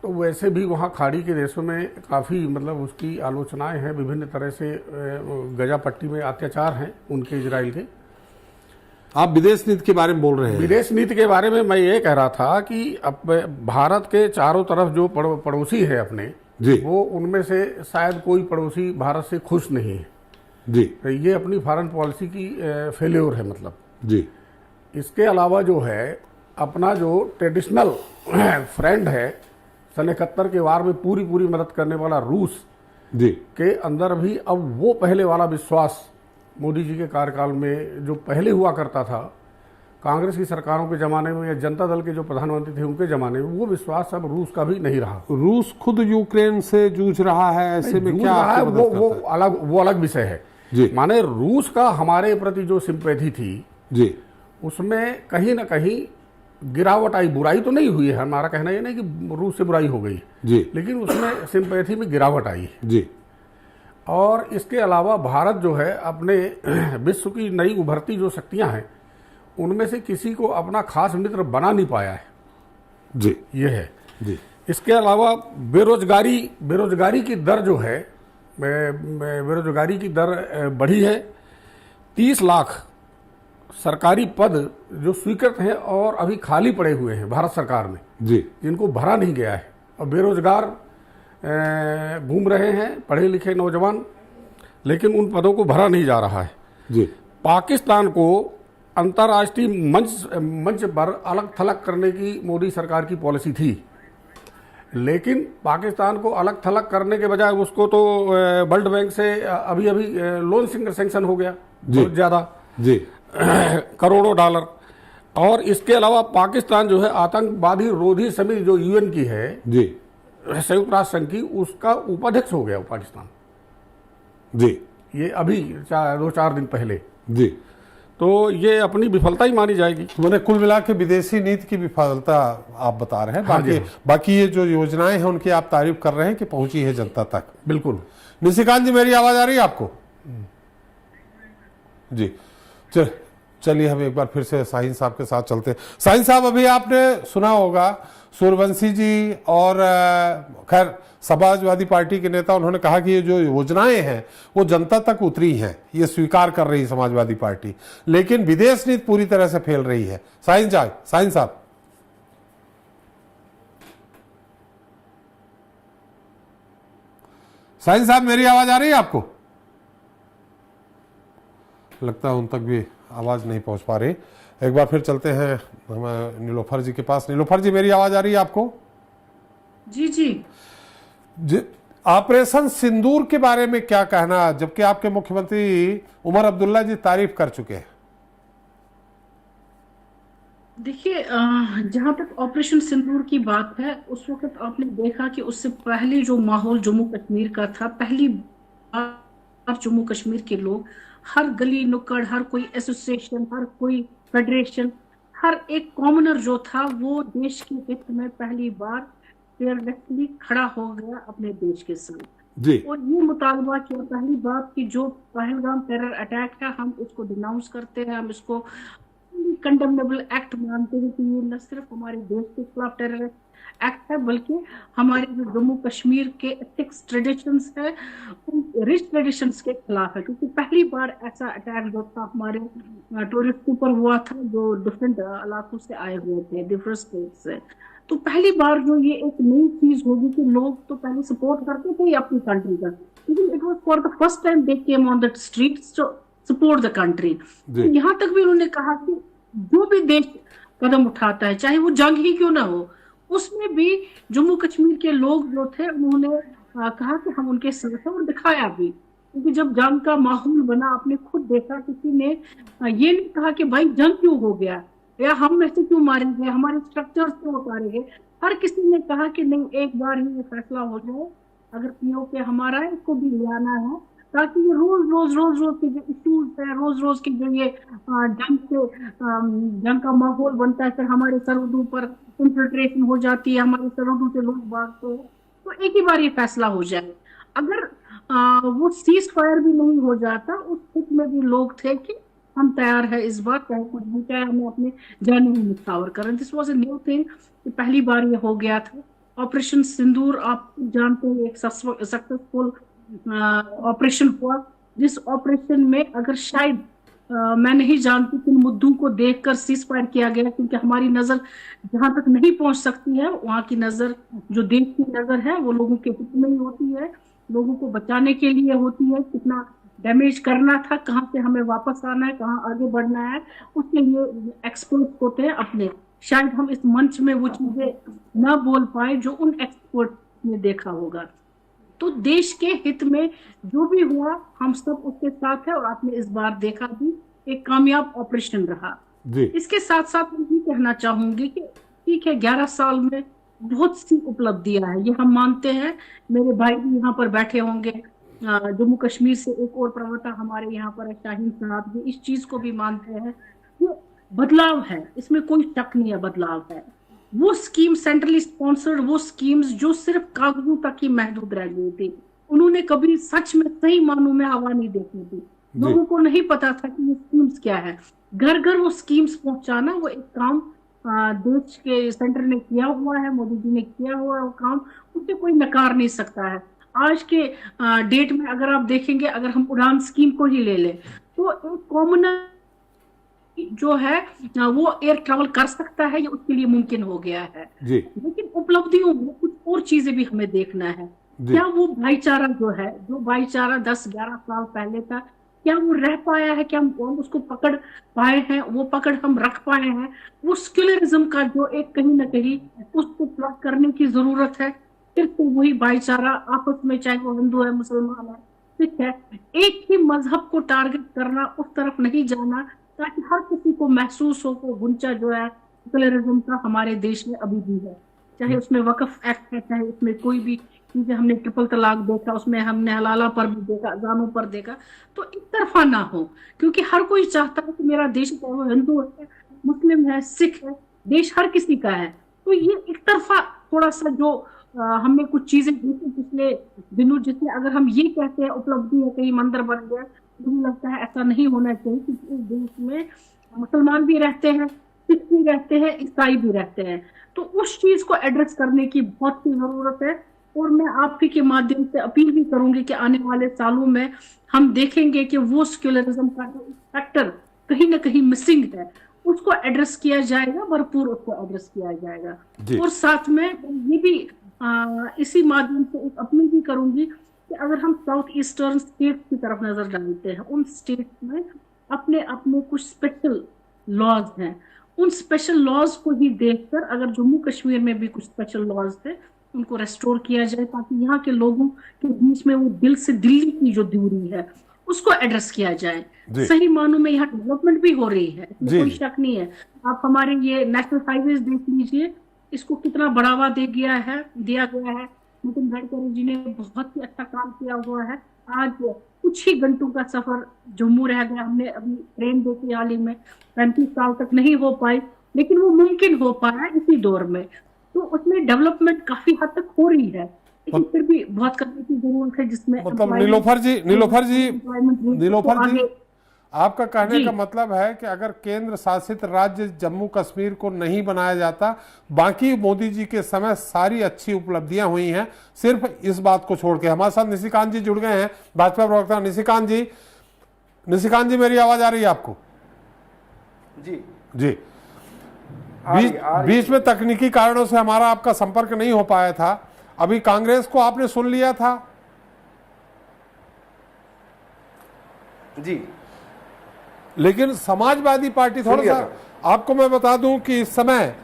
तो वैसे भी वहाँ खाड़ी के देशों में काफ़ी मतलब उसकी आलोचनाएं हैं, विभिन्न तरह से गजा पट्टी में अत्याचार हैं उनके, इजराइल के। आप विदेश नीति के बारे में बोल रहे हैं। विदेश नीति के बारे में मैं ये कह रहा था कि अब भारत के चारों तरफ जो पड़ोसी है अपने जी, वो उनमें से शायद कोई पड़ोसी भारत से खुश नहीं है जी। तो ये अपनी फॉरेन पॉलिसी की फेल्योर है मतलब जी। इसके अलावा जो है अपना जो ट्रेडिशनल फ्रेंड है सन 71 के वार में पूरी मदद करने वाला रूस जी के अंदर भी अब वो पहले वाला विश्वास मोदी जी के कार्यकाल में जो पहले हुआ करता था कांग्रेस की सरकारों के जमाने में या जनता दल के जो प्रधानमंत्री थे उनके जमाने में, वो विश्वास अब रूस का भी नहीं रहा। रूस खुद यूक्रेन से जूझ रहा है, ऐसे में क्या है वो अलग विषय है जी। माने रूस का हमारे प्रति जो सिंपैथी थी जी, उसमें कहीं ना कहीं गिरावट आई। बुराई तो नहीं हुई है, हमारा कहना ये नहीं कि रूस से बुराई हो गई जी, लेकिन उसमें सिंपैथी में गिरावट आई जी। और इसके अलावा भारत जो है अपने विश्व की नई उभरती जो शक्तियां हैं उनमें से किसी को अपना खास मित्र बना नहीं पाया है जी, ये है जी। इसके अलावा बेरोजगारी की दर जो है, बेरोजगारी की दर बढ़ी है। 30 लाख सरकारी पद जो स्वीकृत हैं और अभी खाली पड़े हुए हैं भारत सरकार में जी, जिनको भरा नहीं गया है और बेरोजगार घूम रहे हैं पढ़े लिखे नौजवान, लेकिन उन पदों को भरा नहीं जा रहा है जी। पाकिस्तान को अंतर्राष्ट्रीय मंच पर अलग थलग करने की मोदी सरकार की पॉलिसी थी, लेकिन पाकिस्तान को अलग थलग करने के बजाय उसको तो वर्ल्ड बैंक से अभी लोन सैंक्शन हो गया बहुत ज्यादा जी, करोड़ों डॉलर। और इसके अलावा पाकिस्तान जो है आतंकवादी रोधी समिति जो यूएन की है जी, संयुक्त राष्ट्र संघ की, उसका उपाध्यक्ष हो गया पाकिस्तान जी, ये अभी 2-4 दिन पहले जी। तो ये अपनी विफलता ही मानी जाएगी। मैंने कुल मिला के विदेशी नीति की विफलता आप बता रहे हैं। बाकी ये जो योजनाएं हैं उनकी आप तारीफ कर रहे हैं कि पहुंची है जनता तक। बिल्कुल। निशिकांत जी, मेरी आवाज आ रही है आपको? जी, चलिए हम एक बार फिर से शाहीन साहब के साथ चलते हैं। शाहीन साहब, अभी आपने सुना होगा सूर्यवंशी जी और खैर समाजवादी पार्टी के नेता, उन्होंने कहा कि ये जो योजनाएं हैं वो जनता तक उतरी हैं, ये स्वीकार कर रही है समाजवादी पार्टी, लेकिन विदेश नीति पूरी तरह से फैल रही है। शाहीन साहब, मेरी आवाज आ रही है आपको? लगता है उन तक भी आवाज नहीं पहुंच पा रही। एक बार फिर चलते हैं हम नीलोफर जी के पास। नीलोफर जी, मेरी आवाज आ रही है आपको? जी जी जी। ऑपरेशन सिंदूर के बारे में क्या कहना, जबकि आपके मुख्यमंत्री उमर अब्दुल्ला जी तारीफ कर चुके हैं? देखिए, जहां तक ऑपरेशन सिंदूर की बात है, उस वक्त आपने देखा कि उससे पहले जो माहौल जम्मू कश्मीर का था, पहली बार जम्मू कश्मीर के लोग हर गली नुक्कड़, हर कोई एसोसिएशन, हर कोई फेडरेशन, हर एक कॉमनर जो था वो देश के हित में पहली बार फेयरलेसली खड़ा हो गया अपने देश के साथ जी। और ये मुतालबा किया पहली बात कि जो पहलगाम टेरर अटैक है हम उसको डिनाउंस करते हैं, हम इसको कंडेमनेबल एक्ट मानते हैं कि ये न सिर्फ हमारे देश के खिलाफ टेरर एक्ट है बल्कि हमारे जो जम्मू कश्मीर के एथिक्स ट्रेडिशंस है, उन रिच ट्रेडिशंस के खिलाफ है, क्योंकि पहली बार ऐसा अटैक जो था हमारे टूरिस्टों पर हुआ था जो डिफरेंट इलाकों से आए हुए थे, डिफरेंट स्टेट से। तो पहली बार जो ये एक नई चीज होगी कि लोग तो पहले सपोर्ट करते थे अपनी कंट्री का, लेकिन it was for the first time they came on the streets to support the country. यहाँ तक भी उन्होंने कहा कि जो भी देश कदम उठाता है, चाहे वो जंग ही क्यों ना हो, उसमें भी जम्मू कश्मीर के लोग जो थे उन्होंने कहा कि हम उनके साथ हैं और दिखाया भी, क्योंकि जब जंग का माहौल बना, आपने खुद देखा, किसी ने ये नहीं कहा कि भाई जंग क्यों हो गया या हम ऐसे क्यों मारेंगे, हमारे स्ट्रक्चर्स क्यों उतारेंगे। हर किसी ने कहा कि नहीं, एक बार ही ये फैसला हो जाए, अगर पीओके हमारा है इसको भी ले आना है, ताकि ये रोज के जो इश्यूज है, रोज के जो ये जंग का माहौल बनता है, फिर हमारे सरहदों पर इंफिल्ट्रेशन हो जाती है, हमारे सरहदों से लोग भागते हैं, तो एक ही बार ये फैसला हो जाए। अगर वो सीज फायर भी नहीं हो जाता, उस हित में भी लोग थे कि हम तैयार है इस बार, चाहे कुछ भी, चाहे हमें अपने जाने में निछावर करें। This was a new thing कि पहली बार ये हो गया था। ऑपरेशन सिंदूर आप जानते हैं, एक सक्सेसफुल ऑपरेशन हुआ, जिस ऑपरेशन में अगर शायद मैं नहीं जानती किन मुद्दों को देखकर सीज फायर किया गया, क्योंकि हमारी नजर जहां तक नहीं पहुंच सकती है, वहां की नजर, जो देश की नजर है, वो लोगों के हित में ही होती है, लोगों को बचाने के लिए होती है। कितना डैमेज करना था, कहाँ से हमें वापस आना है, कहाँ आगे बढ़ना है, उसके लिए एक्सपर्ट होते हैं अपने। शायद हम इस मंच में वो चीजें ना बोल पाए जो उन एक्सपर्ट ने देखा होगा। तो देश के हित में जो भी हुआ, हम सब उसके साथ है, और आपने इस बार देखा भी एक कामयाब ऑपरेशन रहा। इसके साथ साथ मैं ये कहना चाहूंगी कि ठीक है, 11 साल में बहुत सी उपलब्धियां हैं, ये हम मानते हैं। मेरे भाई भी यहाँ पर बैठे होंगे, जम्मू कश्मीर से एक और प्रवक्ता हमारे यहाँ पर है, शाहीन साहब, ये इस चीज को भी मानते हैं। ये बदलाव है, इसमें कोई शक नहीं है, बदलाव है। वो स्कीम सेंट्रली स्पॉन्सर्ड, वो स्कीम्स जो सिर्फ कागजों तक ही महदूद रह गई थी, उन्होंने कभी सच में सही मानों में हवा नहीं देखी थी। लोगों को नहीं पता था कि ये स्कीम्स क्या है। घर घर वो स्कीम्स पहुंचाना, वो एक काम देश के सेंटर ने किया हुआ है, मोदी जी ने किया हुआ है वो काम, उसे कोई नकार नहीं सकता है। आज के डेट में अगर आप देखेंगे, अगर हम उड़ान स्कीम को ही ले लें, तो एक कॉमनर जो है वो एयर ट्रैवल कर सकता है, ये उसके लिए मुमकिन हो गया है। लेकिन उपलब्धियों में कुछ और चीजें भी हमें देखना है। क्या वो भाईचारा जो है, जो भाईचारा 10-11 साल पहले था, क्या वो रह पाया है? क्या हम उसको पकड़ पाए हैं? वो पकड़ हम रख पाए हैं? वो सेक्युलरिज्म का जो एक कहीं ना कहीं उसको प्लग करने की जरूरत है। फिर तो वही भाईचारा आपस में, चाहे वो हिंदू है, मुसलमान है, सिख है, एक ही मजहब को टारगेट करना, उस तरफ नहीं जाना, ताकि हर किसी को महसूस हो को गुंचा जो है सेक्युलरिज्म का हमारे देश में अभी भी है। चाहे उसमें वक्फ एक्ट है, चाहे उसमें कोई भी चीजें, हमने ट्रिपल तलाक देखा, उसमें हमने हलाला पर भी देखा, अजानों पर देखा, तो एक तरफा ना हो। क्योंकि हर कोई चाहता है कि मेरा देश, चाहे वो हिंदू है, मुस्लिम है, सिख है, देश हर किसी का है। तो ये एक तरफा थोड़ा सा जो हमने कुछ चीजें देखी पिछले दिनों, जिसमें अगर हम ये कहते हैं उपलब्धि है, कहीं मंदिर बन गया, मुझे लगता है ऐसा नहीं होना चाहिए। क्योंकि इस देश में मुसलमान भी रहते हैं, सिख भी रहते हैं, ईसाई भी रहते हैं, तो उस चीज को एड्रेस करने की बहुत सी जरूरत है। और मैं आपके के माध्यम से अपील भी करूंगी कि आने वाले सालों में हम देखेंगे कि वो सेक्युलरिज्म का जो फैक्टर कहीं ना कहीं मिसिंग है, उसको एड्रेस किया जाएगा, भरपूर उसको एड्रेस किया जाएगा। और साथ में ये भी इसी माध्यम से एक अपील भी करूंगी कि अगर हम साउथ ईस्टर्न स्टेट की तरफ नजर डालते हैं, उन स्टेट में अपने अपने कुछ स्पेशल लॉज हैं, उन स्पेशल लॉज को ही देखकर अगर जम्मू कश्मीर में भी कुछ स्पेशल लॉज थे, उनको रेस्टोर किया जाए, ताकि यहाँ के लोगों के बीच में वो दिल से दिल्ली की जो दूरी है उसको एड्रेस किया जाए। सही मानों में यहाँ डेवलपमेंट भी हो रही है, इसमें कोई शक नहीं है। आप हमारे ये नेशनल हाईवेज देख लीजिए, इसको कितना बढ़ावा दिया गया है। नितिन गडकरी जी ने बहुत ही अच्छा काम किया हुआ है। आज कुछ ही घंटों का सफर जम्मू रह गया, हमने अभी ट्रेन देखी हाल ही में, 35 साल तक नहीं हो पाई, लेकिन वो मुमकिन हो पाया इसी दौर में। तो उसमें डेवलपमेंट काफी हद तक हो रही है, लेकिन फिर भी बहुत करने की जरूरत है, जिसमें मतलब नीलोफर जी आपका कहने का मतलब है कि अगर केंद्र शासित राज्य जम्मू कश्मीर को नहीं बनाया जाता, बाकी मोदी जी के समय सारी अच्छी उपलब्धियां हुई हैं, सिर्फ इस बात को छोड़ के। हमारे साथ निशिकांत जी जुड़ गए हैं, भाजपा प्रवक्ता निशिकांत जी, मेरी आवाज आ रही है आपको? जी बीच में तकनीकी कारणों से हमारा आपका संपर्क नहीं हो पाया था। अभी कांग्रेस को आपने सुन लिया था? जी, लेकिन समाजवादी पार्टी थोड़ा सा, आपको मैं बता दूं कि इस समय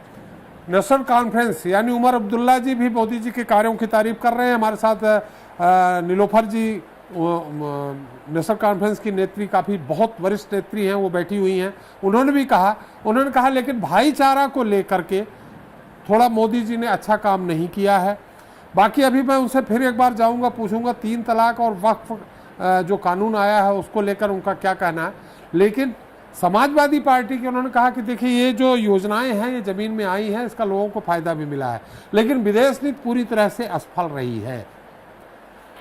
नेशनल कॉन्फ्रेंस यानी उमर अब्दुल्ला जी भी मोदी जी के कार्यों की तारीफ कर रहे हैं। हमारे साथ नीलोफर जी नेशनल कॉन्फ्रेंस की नेत्री, काफ़ी बहुत वरिष्ठ नेत्री हैं, वो बैठी हुई हैं। उन्होंने कहा लेकिन भाईचारा को लेकर के थोड़ा मोदी जी ने अच्छा काम नहीं किया है। बाकी अभी मैं उनसे फिर एक बार जाऊंगा, पूछूंगा 3 तलाक और वक्फ जो कानून आया है उसको लेकर उनका क्या कहना है। लेकिन समाजवादी पार्टी के उन्होंने कहा कि देखिए ये जो योजनाएं हैं ये जमीन में आई हैं, इसका लोगों को फायदा भी मिला है, लेकिन विदेश नीति पूरी तरह से असफल रही है।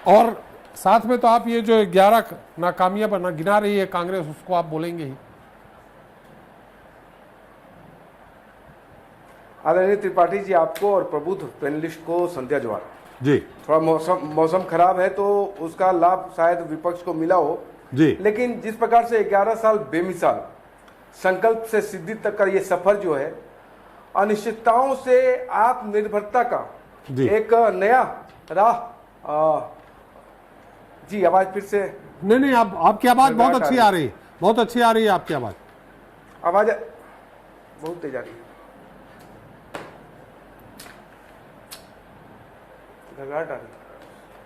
और साथ में तो आप ये जो 11 नाकामियां गिना रही है कांग्रेस, उसको आप बोलेंगे ही? आदरणीय त्रिपाठी जी, आपको और प्रबुद्ध पैनलिस्ट को संध्या जवाहर जी। थोड़ा मौसम खराब है तो उसका लाभ शायद विपक्ष को मिला हो जी। लेकिन जिस प्रकार से 11 साल बेमिसाल संकल्प से सिद्धि तक का ये सफर जो है, अनिश्चितताओं से आत्मनिर्भरता का एक नया राह। जी आवाज फिर से नहीं, आपकी आवाज बहुत अच्छी आ रही है, बहुत अच्छी आ रही है आपकी आवाज बहुत तेज आ रही है। घबराहट आ रही है।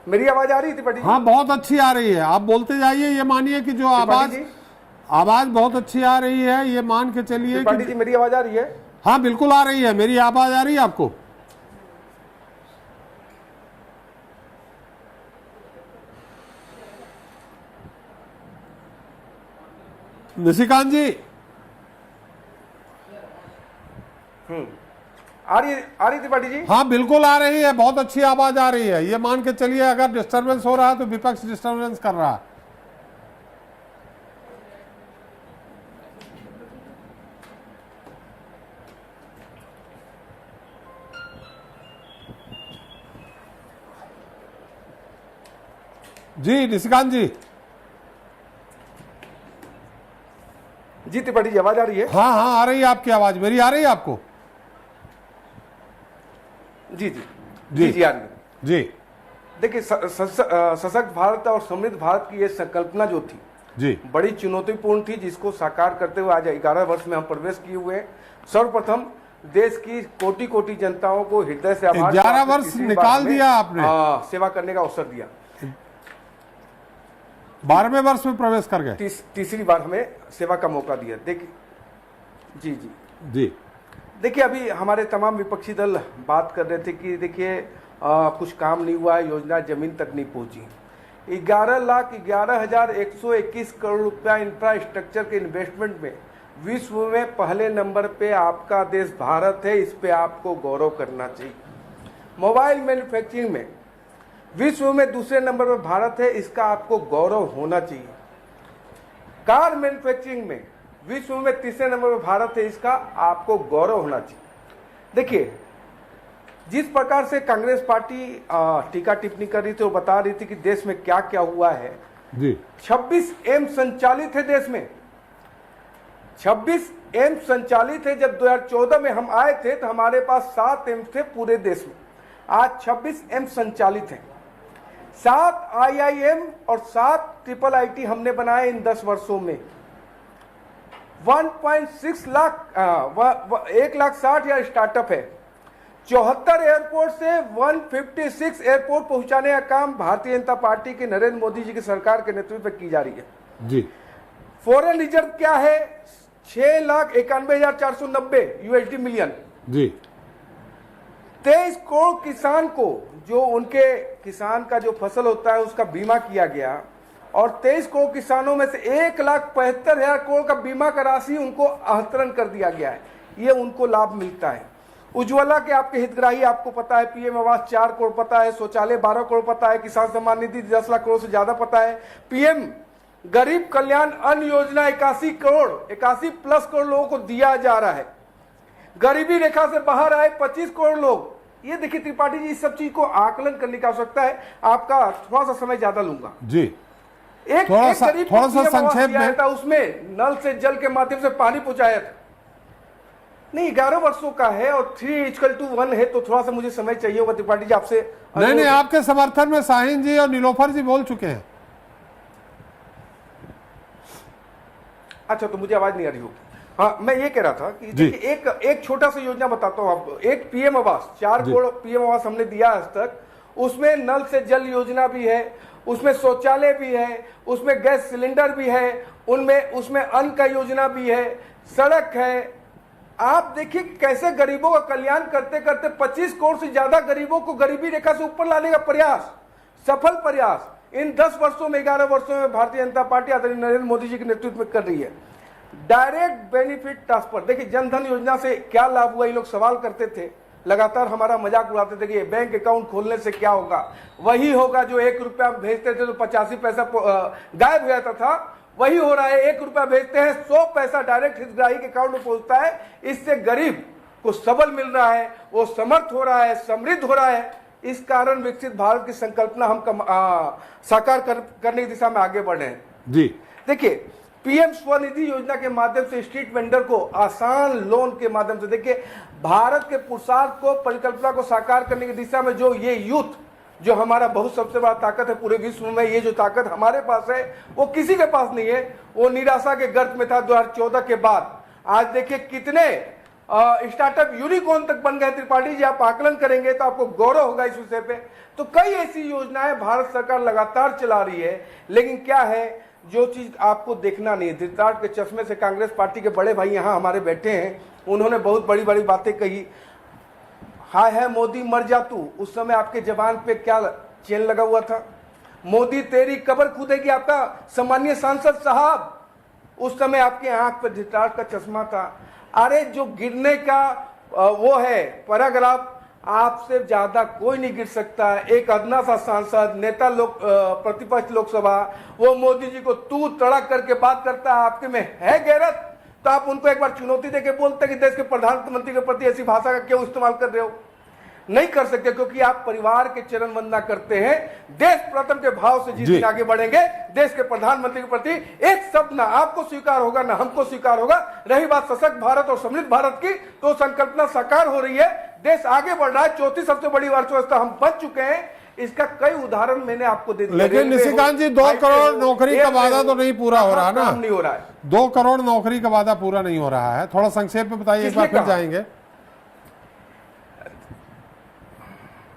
मेरी आवाज आ रही थी पटी? हाँ बहुत अच्छी आ रही है, आप बोलते जाइए। ये मानिए कि जो आवाज बहुत अच्छी आ रही है, ये मान के चलिए कि जी मेरी आवाज आ रही है? हाँ बिल्कुल आ रही है, मेरी आवाज आ रही है आपको? निशिकांत जी आ रही त्रिपाठी जी? हाँ बिल्कुल आ रही है, बहुत अच्छी आवाज आ रही है। ये मान के चलिए अगर डिस्टरबेंस हो रहा है तो विपक्ष डिस्टरबेंस कर रहा है। जी निशिकांत जी। जी त्रिपाठी जी आवाज आ रही है? हाँ आ रही है आपकी आवाज, मेरी आ रही है आपको? जी आ रही है जी। देखिए सशक्त भारत और समृद्ध भारत की ये संकल्पना जो थी जी बड़ी चुनौतीपूर्ण थी, जिसको साकार करते हुए आज 11 वर्ष में हम प्रवेश किए हुए हैं। सर्वप्रथम देश की कोटि कोटि जनताओं को हृदय से आभार। 11 वर्ष निकाल दिया आपने, सेवा करने का अवसर दिया। 12वें वर्ष में प्रवेश कर गए। तीसरी बार हमें सेवा का मौका दिया। देखिए जी देखिए अभी हमारे तमाम विपक्षी दल बात कर रहे थे कि देखिए कुछ काम नहीं हुआ है, योजना जमीन तक नहीं पहुंची। 11,11,121 करोड़ रुपया इंफ्रास्ट्रक्चर के इन्वेस्टमेंट में विश्व में पहले नंबर पे आपका देश भारत है, इस पे आपको गौरव करना चाहिए। मोबाइल मैन्युफैक्चरिंग में विश्व में दूसरे नंबर पर भारत है, इसका आपको गौरव होना चाहिए। कार मैन्युफैक्चरिंग में विश्व में तीसरे नंबर पर भारत है, इसका आपको गौरव होना चाहिए। देखिए जिस प्रकार से कांग्रेस पार्टी टीका टिप्पणी कर रही थी और बता रही थी कि देश में क्या क्या हुआ है जी। 26 एम्स संचालित है देश में, 26 एम्स संचालित है। जब 2014 में हम आए थे तो हमारे पास 7 एम्स थे पूरे देश में, आज 26 एम्स संचालित हैं। 7 IIM और 7 IIIT हमने बनाए इन 10 वर्षों में। 1.6 लाख 1,60,000 स्टार्टअप है। 74 एयरपोर्ट से 156 एयरपोर्ट पहुंचाने का काम भारतीय जनता पार्टी के नरेंद्र मोदी जी की सरकार के नेतृत्व में की जा रही है जी। फॉरेन रिजर्व क्या है? 6,91,490 USD मिलियन जी। 23 करोड़ किसान को, जो उनके किसान का जो फसल होता है उसका बीमा किया गया, और 23 करोड़ किसानों में से 1,75,000 करोड़ का बीमा का राशि उनको आहरण कर दिया गया है। ये उनको लाभ मिलता है। उज्ज्वला के आपके हितग्राही आपको पता है, PM आवास 4 करोड़ पता है, शौचालय 12 करोड़ पता है, किसान सम्मान निधि 10 लाख करोड़ से ज्यादा पता है, PM गरीब कल्याण अन्न योजना 81 प्लस करोड़ लोगों को दिया जा रहा है। गरीबी रेखा से बाहर आए 25 करोड़ लोग। ये देखिए त्रिपाठी जी, इस सब चीज को आकलन करने की आवश्यकता है। आपका थोड़ा सा समय ज्यादा लूंगा जी। एक थोड़ा सा संक्षेप में था, उसमें नल से जल के माध्यम से पानी पहुंचाया था। नहीं, 11 वर्षों का है और 3:1 है, तो थोड़ा सा मुझे समय चाहिए होगा त्रिपाठी जी आपसे। नहीं, आपके समर्थन में शाहीन जी और नीलोफर जी बोल चुके हैं। अच्छा, तो मुझे आवाज नहीं आ रही होगी। हाँ, मैं ये कह रहा था कि देखिए एक छोटा सा योजना बताता हूँ आपको। एक PM आवास 4 करोड़ PM आवास हमने दिया आज तक। उसमें नल से जल योजना भी है, उसमें शौचालय भी है, उसमें गैस सिलेंडर भी है, उसमें अन्न का योजना भी है, सड़क है। आप देखिए कैसे गरीबों का कल्याण करते करते 25 करोड़ से ज्यादा गरीबों को गरीबी रेखा से ऊपर लाने का प्रयास, सफल प्रयास इन 10 वर्षों में, 11 वर्षों में भारतीय जनता पार्टी आदरणीय नरेंद्र मोदी जी के नेतृत्व में कर रही है। डायरेक्ट बेनिफिट ट्रांसफर, देखिए जनधन योजना से क्या लाभ हुआ, ये लोग सवाल करते थे, लगातार हमारा मजाक उड़ाते थे कि ये बैंक अकाउंट खोलने से क्या होगा। वही होगा जो 1 रुपया भेजते थे तो 85 पैसा गायब हो जाता था, वही हो रहा है। 1 रुपया भेजते हैं 100 पैसा डायरेक्ट हितग्राही के अकाउंट में पहुंचता है। इससे गरीब को सबल मिल रहा है, वो समर्थ हो रहा है, समृद्ध हो रहा है। इस कारण विकसित भारत की संकल्पना हम साकार करने की दिशा में आगे बढ़े हैं। जी देखिए, पीएम स्वनिधि योजना के माध्यम से स्ट्रीट वेंडर को आसान लोन के माध्यम से, देखिए भारत के पुरुषार्थ को, परिकल्पना को साकार करने की दिशा में जो ये यूथ, जो हमारा बहुत सबसे बड़ा ताकत है पूरे विश्व में, ये जो ताकत हमारे पास है वो किसी के पास नहीं है। वो निराशा के गर्त में था 2014 के बाद। आज देखिए कितने स्टार्टअप यूनिकॉर्न तक बन गए। त्रिपाठी जी, आप आकलन करेंगे तो आपको गौरव होगा इस विषय पे। तो कई ऐसी योजनाएं भारत सरकार लगातार चला रही है, लेकिन क्या है, जो चीज आपको देखना नहीं है। धृतराष्ट्र के चश्मे से कांग्रेस पार्टी के बड़े भाई यहाँ हमारे बैठे हैं, उन्होंने बहुत बड़ी बड़ी बातें कही। हाय है मोदी मर जा तू, उस समय आपके जवान पे क्या चेन लगा हुआ था? मोदी तेरी कब्र खुदेगी, आपका सम्मानीय सांसद साहब, उस समय आपके आंख पर धृतराष्ट्र का चश्मा था। अरे जो गिरने का वो है पैराग्राफ, आपसे ज्यादा कोई नहीं गिर सकता। एक अदना सा सांसद, नेता, प्रतिपक्ष लोकसभा, वो मोदी जी को तू तड़क करके बात करता है। आपके में है गैरत? तो आप उनको एक बार चुनौती देके बोलते कि देश के प्रधानमंत्री के प्रति ऐसी भाषा का क्यों इस्तेमाल कर रहे हो? नहीं कर सकते, क्योंकि आप परिवार के चरण वंदना करते हैं। देश प्रथम के भाव से जिस दिन आगे बढ़ेंगे, देश के प्रधानमंत्री के प्रति एक शब्द ना आपको स्वीकार होगा ना हमको स्वीकार होगा। रही बात सशक्त भारत और समृद्ध भारत की, तो संकल्पना साकार हो रही है, देश आगे बढ़ रहा है। चौथी सबसे बड़ी अर्थव्यवस्था हम बन चुके हैं। इसका कई उदाहरण मैंने आपको दे दिया। लेकिन निशिकांत जी, 2 करोड़ नौकरी का वादा तो नहीं पूरा हो रहा ना? नहीं हो रहा है। 2 करोड़ नौकरी का वादा पूरा नहीं हो रहा है। थोड़ा संक्षेप में बताइए, एक बार फिर जाएंगे।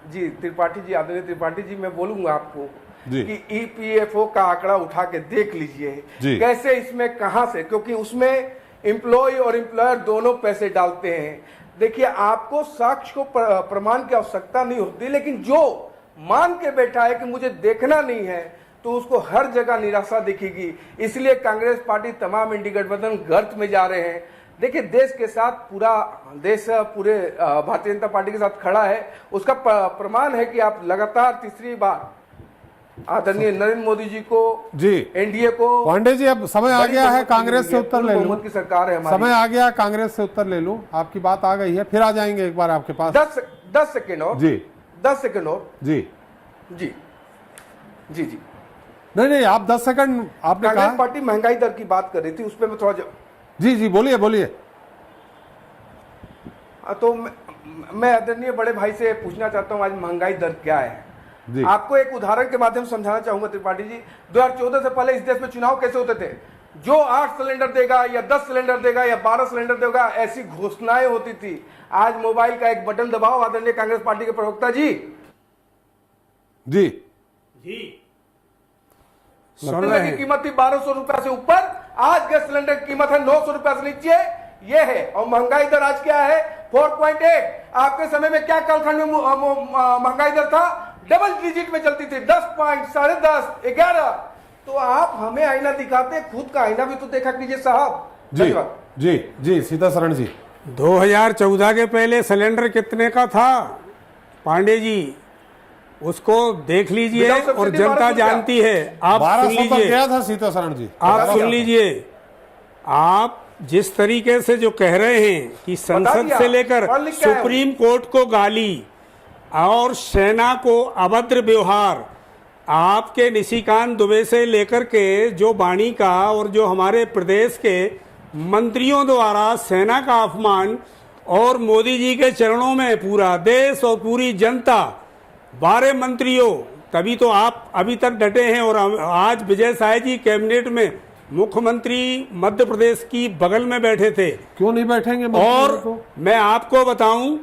जी त्रिपाठी जी, आदरणीय त्रिपाठी जी, मैं बोलूंगा आपको कि ईपीएफओ का आंकड़ा उठा के देख लीजिए कैसे इसमें कहां से, क्योंकि उसमें एम्प्लॉय और एम्प्लॉयर दोनों पैसे डालते हैं। देखिए, आपको साक्ष्य को प्रमाण की आवश्यकता नहीं होती, लेकिन जो मान के बैठा है कि मुझे देखना नहीं है, तो उसको हर जगह निराशा दिखेगी। इसलिए कांग्रेस पार्टी तमाम इंडी गठबंधन गर्त में जा रहे हैं। देखिए, देश के साथ पूरा देश पूरे भारतीय जनता पार्टी के साथ खड़ा है। उसका प्रमाण है कि आप लगातार तीसरी बार आदरणीय नरेंद्र मोदी जी को, एनडीए को। पांडे जी, अब समय आ गया है, कांग्रेस से उत्तर ले लूं। की सरकार है हमारी। समय आ गया, कांग्रेस से उत्तर ले लूं। आपकी बात आ गई है, फिर आ जाएंगे एक बार आपके पास। 10 सेकेंड और जी, 10 सेकेंड और जी जी जी जी नहीं, आप 10 सेकंड आपने कहा। कांग्रेस पार्टी महंगाई दर की बात कर रही थी, उस पर मैं थोड़ा जी बोलिए बोलिए। तो मैं आदरणीय बड़े भाई से पूछना चाहता हूं, आज महंगाई दर क्या है? आपको एक उदाहरण के माध्यम से समझाना चाहूंगा त्रिपाठी जी। 2014 से पहले इस देश में चुनाव कैसे होते थे? जो 8 सिलेंडर देगा या 10 सिलेंडर देगा या 12 सिलेंडर देगा, ऐसी घोषणाएं होती थी। आज मोबाइल का एक बटन दबाओ, आदरणीय कांग्रेस पार्टी के प्रवक्ता जी सिलेंडर की कीमत थी 1200 रुपए से ऊपर, आज गैस सिलेंडर की कीमत है 900 रुपए से नीचे। ये है, और महंगाई दर आज क्या है? 4.8। आपके समय में क्या कालखंड में महंगाई दर था? डबल डिजिट में चलती थी, 10 पॉइंट, 10.5, 11। तो आप हमें आईना दिखाते, खुद का आईना भी तो देखा कीजिए साहब। जी सीतासरण जी, 2014 के पहले सिलेंडर कितने का था पांडे जी? उसको देख लीजिए और जनता जानती है। आप सुन लीजिए, गया था सीतासरण जी, आप सुन लीजिए। आप जिस तरीके से जो कह रहे हैं कि संसद से लेकर सुप्रीम कोर्ट को गाली और सेना को अभद्र व्यवहार, आपके निशिकांत दुबे से लेकर के जो वाणी का और जो हमारे प्रदेश के मंत्रियों द्वारा सेना का अपमान, और मोदी जी के चरणों में पूरा देश और पूरी जनता, 12 मंत्रियों, तभी तो आप अभी तक डटे हैं। और आज विजय साय जी कैबिनेट में मुख्यमंत्री मध्य प्रदेश की बगल में बैठे थे। क्यों नहीं बैठेंगे? और मैं आपको बताऊं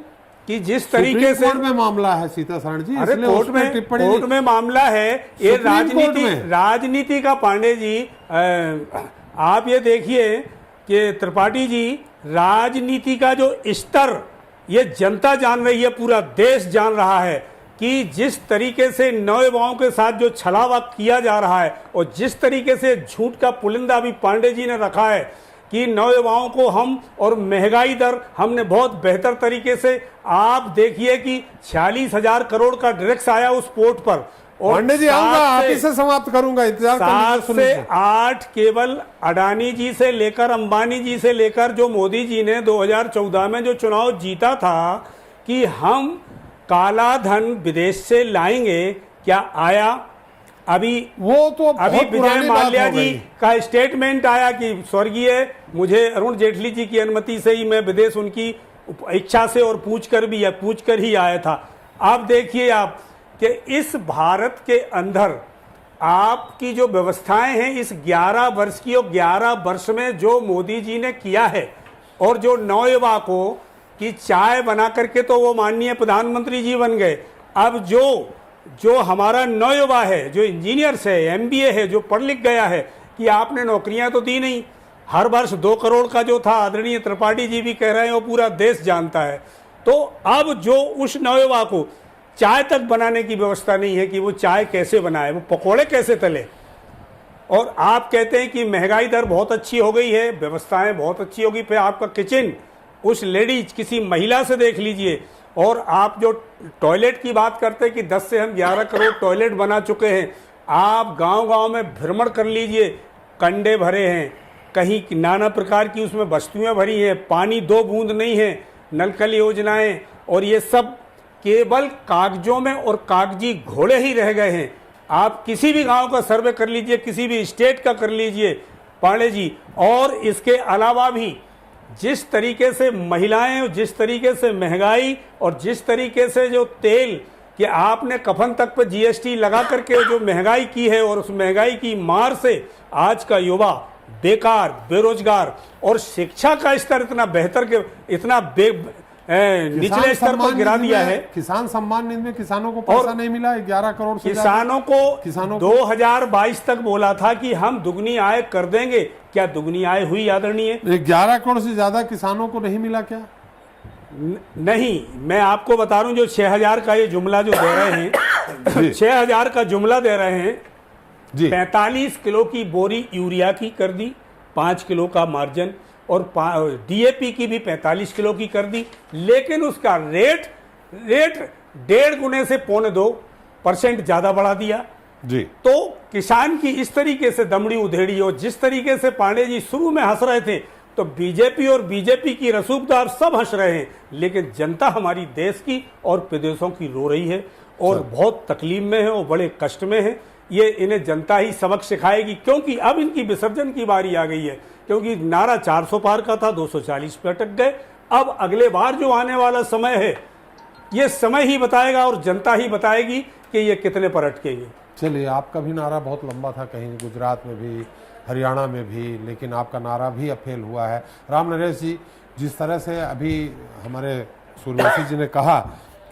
कि जिस तरीके से कोर्ट में मामला है सीतासरण जी, अरे कोर्ट में मामला है, ये राजनीति का पांडे जी। आप ये देखिए कि त्रिपाठी जी, राजनीति का जो स्तर ये जनता जान रही है, पूरा देश जान रहा है कि जिस तरीके से नौयुवाओं के साथ जो छलावा किया जा रहा है और जिस तरीके से झूठ का पुलिंदा भी पांडे जी ने रखा है कि नौयुवाओं को हम, और महंगाई दर हमने बहुत बेहतर तरीके से, आप देखिए कि 46,000 करोड़ का टैक्स आया उस पोर्ट पर, और पांडे जी आऊंगा, आप ही से समाप्त करूंगा, इंतजार 7 से 8 केवल अडानी जी से लेकर अंबानी जी से लेकर जो मोदी जी ने 2014 में जो चुनाव जीता था कि हम काला धन विदेश से लाएंगे, क्या आया? अभी वो तो अभी विजय माल्या जी का स्टेटमेंट आया कि स्वर्गीय मुझे अरुण जेटली जी की अनुमति से ही मैं विदेश उनकी इच्छा से और पूछ कर ही आया था। आप देखिए आप कि इस भारत के अंदर आपकी जो व्यवस्थाएं हैं, इस 11 वर्ष की और 11 वर्ष में जो मोदी जी ने किया है, और जो नौयुवा को कि चाय बना करके तो वो माननीय प्रधानमंत्री जी बन गए। अब जो हमारा नौयुवा है, जो इंजीनियर्स है, एमबीए है, जो पढ़ लिख गया है, कि आपने नौकरियां तो दी नहीं। हर वर्ष 2 करोड़ का जो था, आदरणीय त्रिपाठी जी भी कह रहे हैं, वो पूरा देश जानता है। तो अब जो उस नौयुवा को चाय तक बनाने की व्यवस्था नहीं है कि वो चाय कैसे बनाए, वो पकोड़े कैसे तले। और आप कहते हैं कि महंगाई दर बहुत अच्छी हो गई है, व्यवस्थाएं बहुत अच्छी होगी, फिर आपका किचन उस लेडीज किसी महिला से देख लीजिए। और आप जो टॉयलेट की बात करते हैं कि 10 से हम 11 करोड़ टॉयलेट बना चुके हैं, आप गांव-गांव में भ्रमण कर लीजिए, कंडे भरे हैं, कहीं नाना प्रकार की उसमें वस्तुएं भरी हैं, पानी 2 बूंद नहीं है, नल कल योजनाएं, और ये सब केवल कागजों में और कागजी घोड़े ही रह गए हैं। आप किसी भी गांव का सर्वे कर लीजिए, किसी भी स्टेट का कर लीजिए पांडे जी। और इसके अलावा भी जिस तरीके से महिलाएं, जिस तरीके से महंगाई, और जिस तरीके से जो तेल कि आपने कफन तक पर जीएसटी लगा करके जो महंगाई की है, और उस महंगाई की मार से आज का युवा बेकार, बेरोजगार, और शिक्षा का स्तर इतना बेहतर के इतना निचले स्तर पर गिरा दिया है। किसान सम्मान निधि में किसानों को पैसा नहीं मिला, 11 करोड़ से किसानों को 2022 तक बोला था कि हम दुगनी आय कर देंगे। क्या दुगनी आय हुई आदरणीय? 11 करोड़ से ज्यादा किसानों को नहीं मिला क्या? नहीं, मैं आपको बता रहा हूं, जो 6000 का ये जुमला जो दे रहे हैं 6000 का जुमला दे रहे हैं, 45 किलो की बोरी यूरिया की कर दी, 5 किलो का मार्जिन, और डीएपी की भी 45 किलो की कर दी, लेकिन उसका रेट 1.5 गुने से 1.25% ज्यादा बढ़ा दिया जी। तो किसान की इस तरीके से दमड़ी उधेड़ी, और जिस तरीके से पांडे जी शुरू में हंस रहे थे, तो बीजेपी और बीजेपी की रसूखदार सब हंस रहे हैं, लेकिन जनता हमारी देश की और प्रदेशों की रो रही है, और बहुत तकलीफ में है, और बड़े कष्ट में है। ये इन्हें जनता ही सबक सिखाएगी, क्योंकि अब इनकी विसर्जन की बारी आ गई है। क्योंकि नारा 400 पार का था, 240 पे अटक गए। अब अगले बार जो आने वाला समय है, ये समय ही बताएगा और जनता ही बताएगी कि ये कितने पर अटकेंगे। चलिए, आपका भी नारा बहुत लंबा था, कहीं गुजरात में भी, हरियाणा में भी, लेकिन आपका नारा भी अब फेल हुआ है। राम नरेश जी, जिस तरह से अभी हमारे सूर्यवंशी जी ने कहा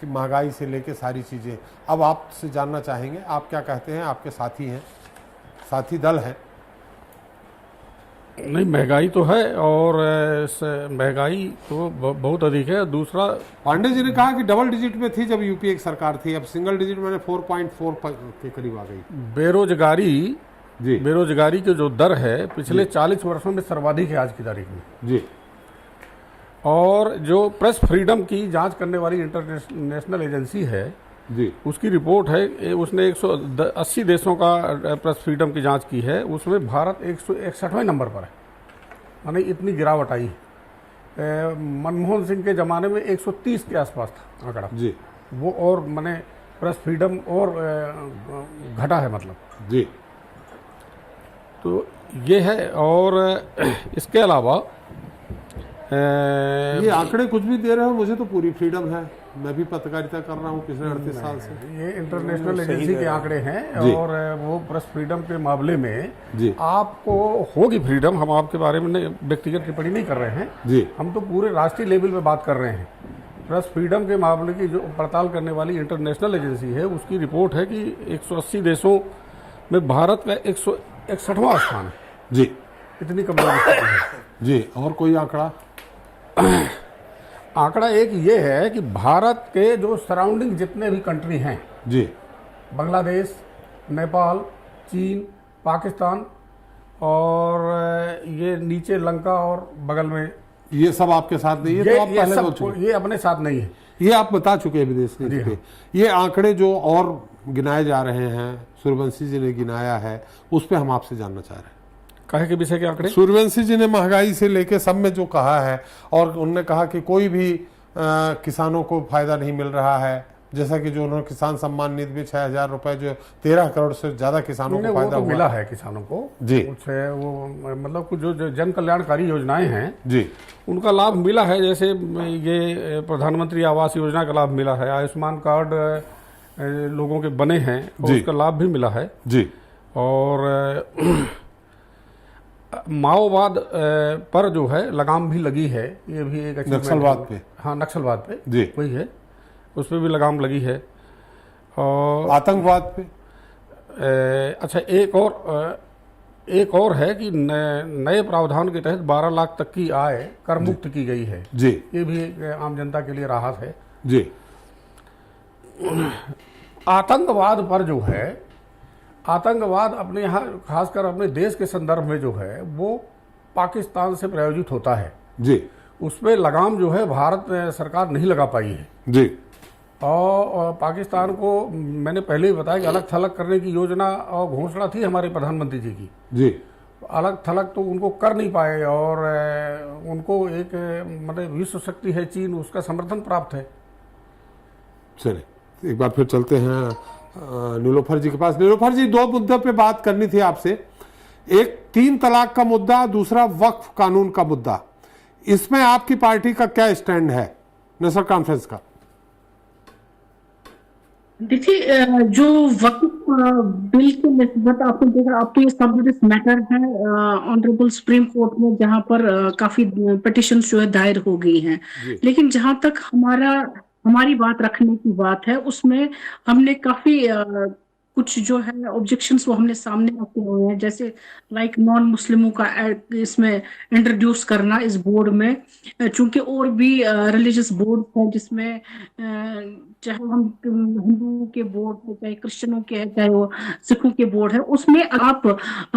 कि महंगाई से लेके सारी चीज़ें, अब आपसे जानना चाहेंगे, आप क्या कहते हैं? आपके साथी हैं, साथी दल हैं। नहीं, महंगाई तो है, और महंगाई तो बहुत अधिक है। दूसरा, पांडे जी ने कहा कि डबल डिजिट में थी जब यूपीए की सरकार थी, अब सिंगल डिजिट में 4.4 के करीब आ गई। बेरोजगारी की जो दर है पिछले 40 वर्षों में सर्वाधिक है आज की तारीख में जी। और जो प्रेस फ्रीडम की जांच करने वाली इंटरनेशनल एजेंसी है जी, उसकी रिपोर्ट है, उसने 180 देशों का प्रेस फ्रीडम की जांच की है, उसमें भारत 161वें नंबर पर है। माने इतनी गिरावट आई। मनमोहन सिंह के ज़माने में 130 के आसपास था आंकड़ा जी, वो, और माने प्रेस फ्रीडम और घटा है मतलब जी। तो ये है। और इसके अलावा ये आंकड़े कुछ भी दे रहे हो, मुझे तो पूरी फ्रीडम है, मैं भी पत्रकारिता कर रहा हूँ पिछले 38 साल से। ये इंटरनेशनल एजेंसी के आंकड़े हैं, और वो प्रेस फ्रीडम के मामले में आपको होगी फ्रीडम। हम आपके बारे में व्यक्तिगत टिप्पणी नहीं कर रहे हैं जी, हम तो पूरे राष्ट्रीय लेवल पे बात कर रहे हैं। प्रेस फ्रीडम के मामले की जो पड़ताल करने वाली इंटरनेशनल एजेंसी है, उसकी रिपोर्ट है कि 180 देशों में भारत का 161वां स्थान है जी। इतनी कमजोर स्थिति है जी। और कोई आंकड़ा? आंकड़ा एक ये है कि भारत के जो सराउंडिंग जितने भी कंट्री हैं जी, बांग्लादेश, नेपाल, चीन, पाकिस्तान, और ये नीचे लंका और बगल में, ये सब आपके साथ नहीं है? तो आप पहले बोल चुके, ये अपने साथ नहीं है, ये आप बता चुके हैं विदेश नीति पे। ये आंकड़े जो और गिनाए जा रहे हैं, सूर्यवंशी जी ने गिनाया है, उस पर हम आपसे जानना चाह रहे हैं। कहे के विषय के आंकड़े सूर्यवंशी जी ने महंगाई से लेके सब में जो कहा है, और उन्होंने कहा कि कोई भी किसानों को फायदा नहीं मिल रहा है, जैसा कि जो उन्होंने किसान सम्मान निधि में 6,000 रुपए, जो 13 करोड़ से ज्यादा किसानों को फायदा तो हुआ मिला है किसानों को जी। उससे वो मतलब कुछ जो जन कल्याणकारी योजनाएं हैं जी, उनका लाभ मिला है। जैसे ये प्रधानमंत्री आवास योजना का लाभ मिला है, आयुष्मान कार्ड लोगों के बने हैं और उसका लाभ भी मिला है जी। और माओवाद पर जो है लगाम भी लगी है, ये भी एक अच्छी नक्सलवाद पे, हाँ नक्सलवाद पे जी वही है, उस पर भी लगाम लगी है। और आतंकवाद पे अच्छा एक और है कि नए प्रावधान के तहत 12 लाख तक की आय कर मुक्त की गई है जी, ये भी एक आम जनता के लिए राहत है जी। आतंकवाद पर जो है, आतंकवाद अपने यहाँ खासकर अपने देश के संदर्भ में जो है वो पाकिस्तान से प्रायोजित होता है जी, उसमें लगाम जो है भारत सरकार नहीं लगा पाई है जी। और पाकिस्तान को मैंने पहले ही बताया कि अलग थलग करने की योजना और घोषणा थी हमारे प्रधानमंत्री जी की जी। अलग थलग तो उनको कर नहीं पाए और उनको एक मतलब विश्व शक्ति है चीन, उसका समर्थन प्राप्त है। चलिए एक बार फिर चलते हैं नीलोफर जी के पास। नीलोफर जी, दो मुद्दों पे बात करनी थी आपसे, एक 3 तलाक का मुद्दा, दूसरा वक्फ कानून का मुद्दा। इसमें आपकी पार्टी का क्या स्टैंड है नेशनल कॉन्फ्रेंस का? देखिए, जो वक्फ बिल के निस्बत आपने देखा, अब तो ये सब मैटर है ऑनरेबल सुप्रीम कोर्ट में, जहां पर काफी पिटिशन जो है दायर हो गई हैं। लेकिन जहां तक हमारी बात रखने की बात है, उसमें हमने काफी कुछ जो है ऑब्जेक्शंस वो हमने सामने रखे हुए हैं, जैसे लाइक नॉन मुस्लिमों का इसमें इंट्रोड्यूस करना इस बोर्ड में, चूंकि और भी रिलीजियस बोर्ड है जिसमें चाहे हम हिंदुओं के बोर्ड है, चाहे क्रिश्चियनों के है, चाहे वो सिखों के बोर्ड है, उसमें आप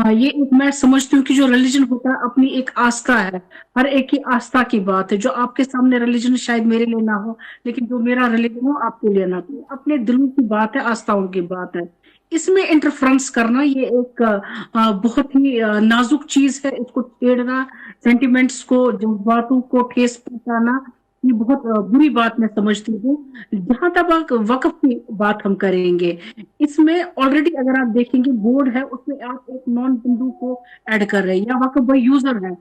ये मैं समझती हूँ कि जो रिलीजन होता है अपनी एक आस्था है, हर एक की आस्था की बात है। जो आपके सामने रिलीजन शायद मेरे लिए ना हो, लेकिन जो मेरा रिलीजन हो आपके लिए ना, तो अपने दिलों की बात है, आस्थाओं की बात है। इसमें इंटरफ्रेंस करना ये एक बहुत ही नाजुक चीज है, इसको छेड़ना, सेंटिमेंट्स को, जज्बातों को ठेस पहुंचाना, ये बहुत बुरी बात मैं समझती हूँ। जहां तक वक्फ की बात हम करेंगे, इसमें ऑलरेडी अगर आप देखेंगे बोर्ड है, उसमें आप एक नॉन हिंदू को ऐड कर रहे हैं, या वक्फ भाई यूजर है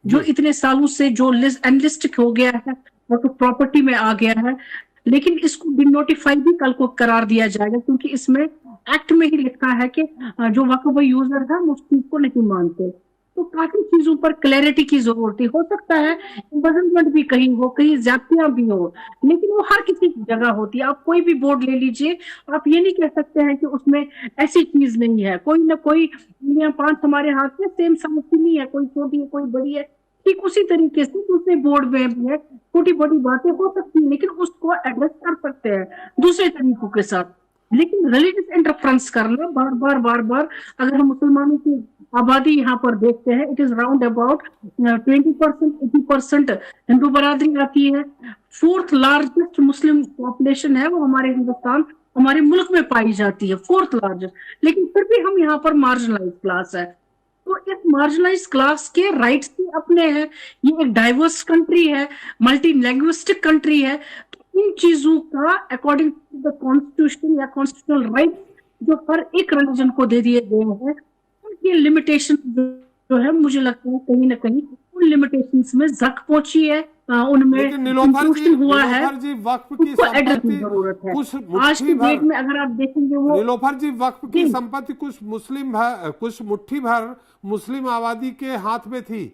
जो इतने सालों से जो एनलिस्ट हो गया है, वक्फ प्रॉपर्टी में आ गया है, लेकिन इसको डिनोटिफाई भी कल को करार दिया जाएगा, क्योंकि इसमें एक्ट में ही लिखा है कि जो वक्फ यूजर है उस चीज को नहीं मानते। तो काफी चीजों पर क्लैरिटी की जरूरत है। हो सकता है इम्बेजलमेंट भी कहीं हो, कहीं ज्यादतियां भी हो, लेकिन वो हर किसी की जगह होती है। आप कोई भी बोर्ड ले लीजिए, आप ये नहीं कह सकते हैं कि उसमें ऐसी चीज नहीं है। कोई ना कोई 5 हमारे हाथ में सेम साइज की नहीं है, कोई छोटी है कोई बड़ी है। ठीक उसी तरीके से दूसरे बोर्ड में भी है, छोटी बड़ी बातें हो सकती है, लेकिन उसको एड्रेस कर सकते हैं दूसरे तरीकों के साथ। लेकिन रिलीजियस इंटरफ्रेंस करना बार बार अगर हम मुसलमानों की आबादी यहाँ पर देखते हैं, it is round about 20% 80% Hindu बरादरी आती है। 4th लार्जेस्ट मुस्लिम पॉपुलेशन है वो हमारे हिंदुस्तान, हमारे मुल्क में पाई जाती है, 4th लार्जेस्ट, लेकिन फिर भी हम यहाँ पर मार्जिनलाइज क्लास है। तो इस मार्जिनलाइज क्लास के राइट्स भी अपने हैं। ये एक डाइवर्स कंट्री है, मल्टी लैंग्विस्टिक कंट्री है। तो इन चीजों का अकॉर्डिंग टू द कॉन्स्टिट्यूशन या कॉन्स्टिट्यूशनल राइट जो हर एक रिलीजन को दे दिए गए हैं, उनकी लिमिटेशन जो है मुझे लगता है कहीं ना कहीं उन लिमिटेशंस में जक पहुंची है, उनमें इंक्लूजन हुआ है, उसको एड्रेस की जरूरत है। आज की डेट में अगर आप देखेंगे वो नीलोफर जी, वक्फ की संपत्ति कुछ मुट्ठी भर मुस्लिम आबादी के हाथ में थी,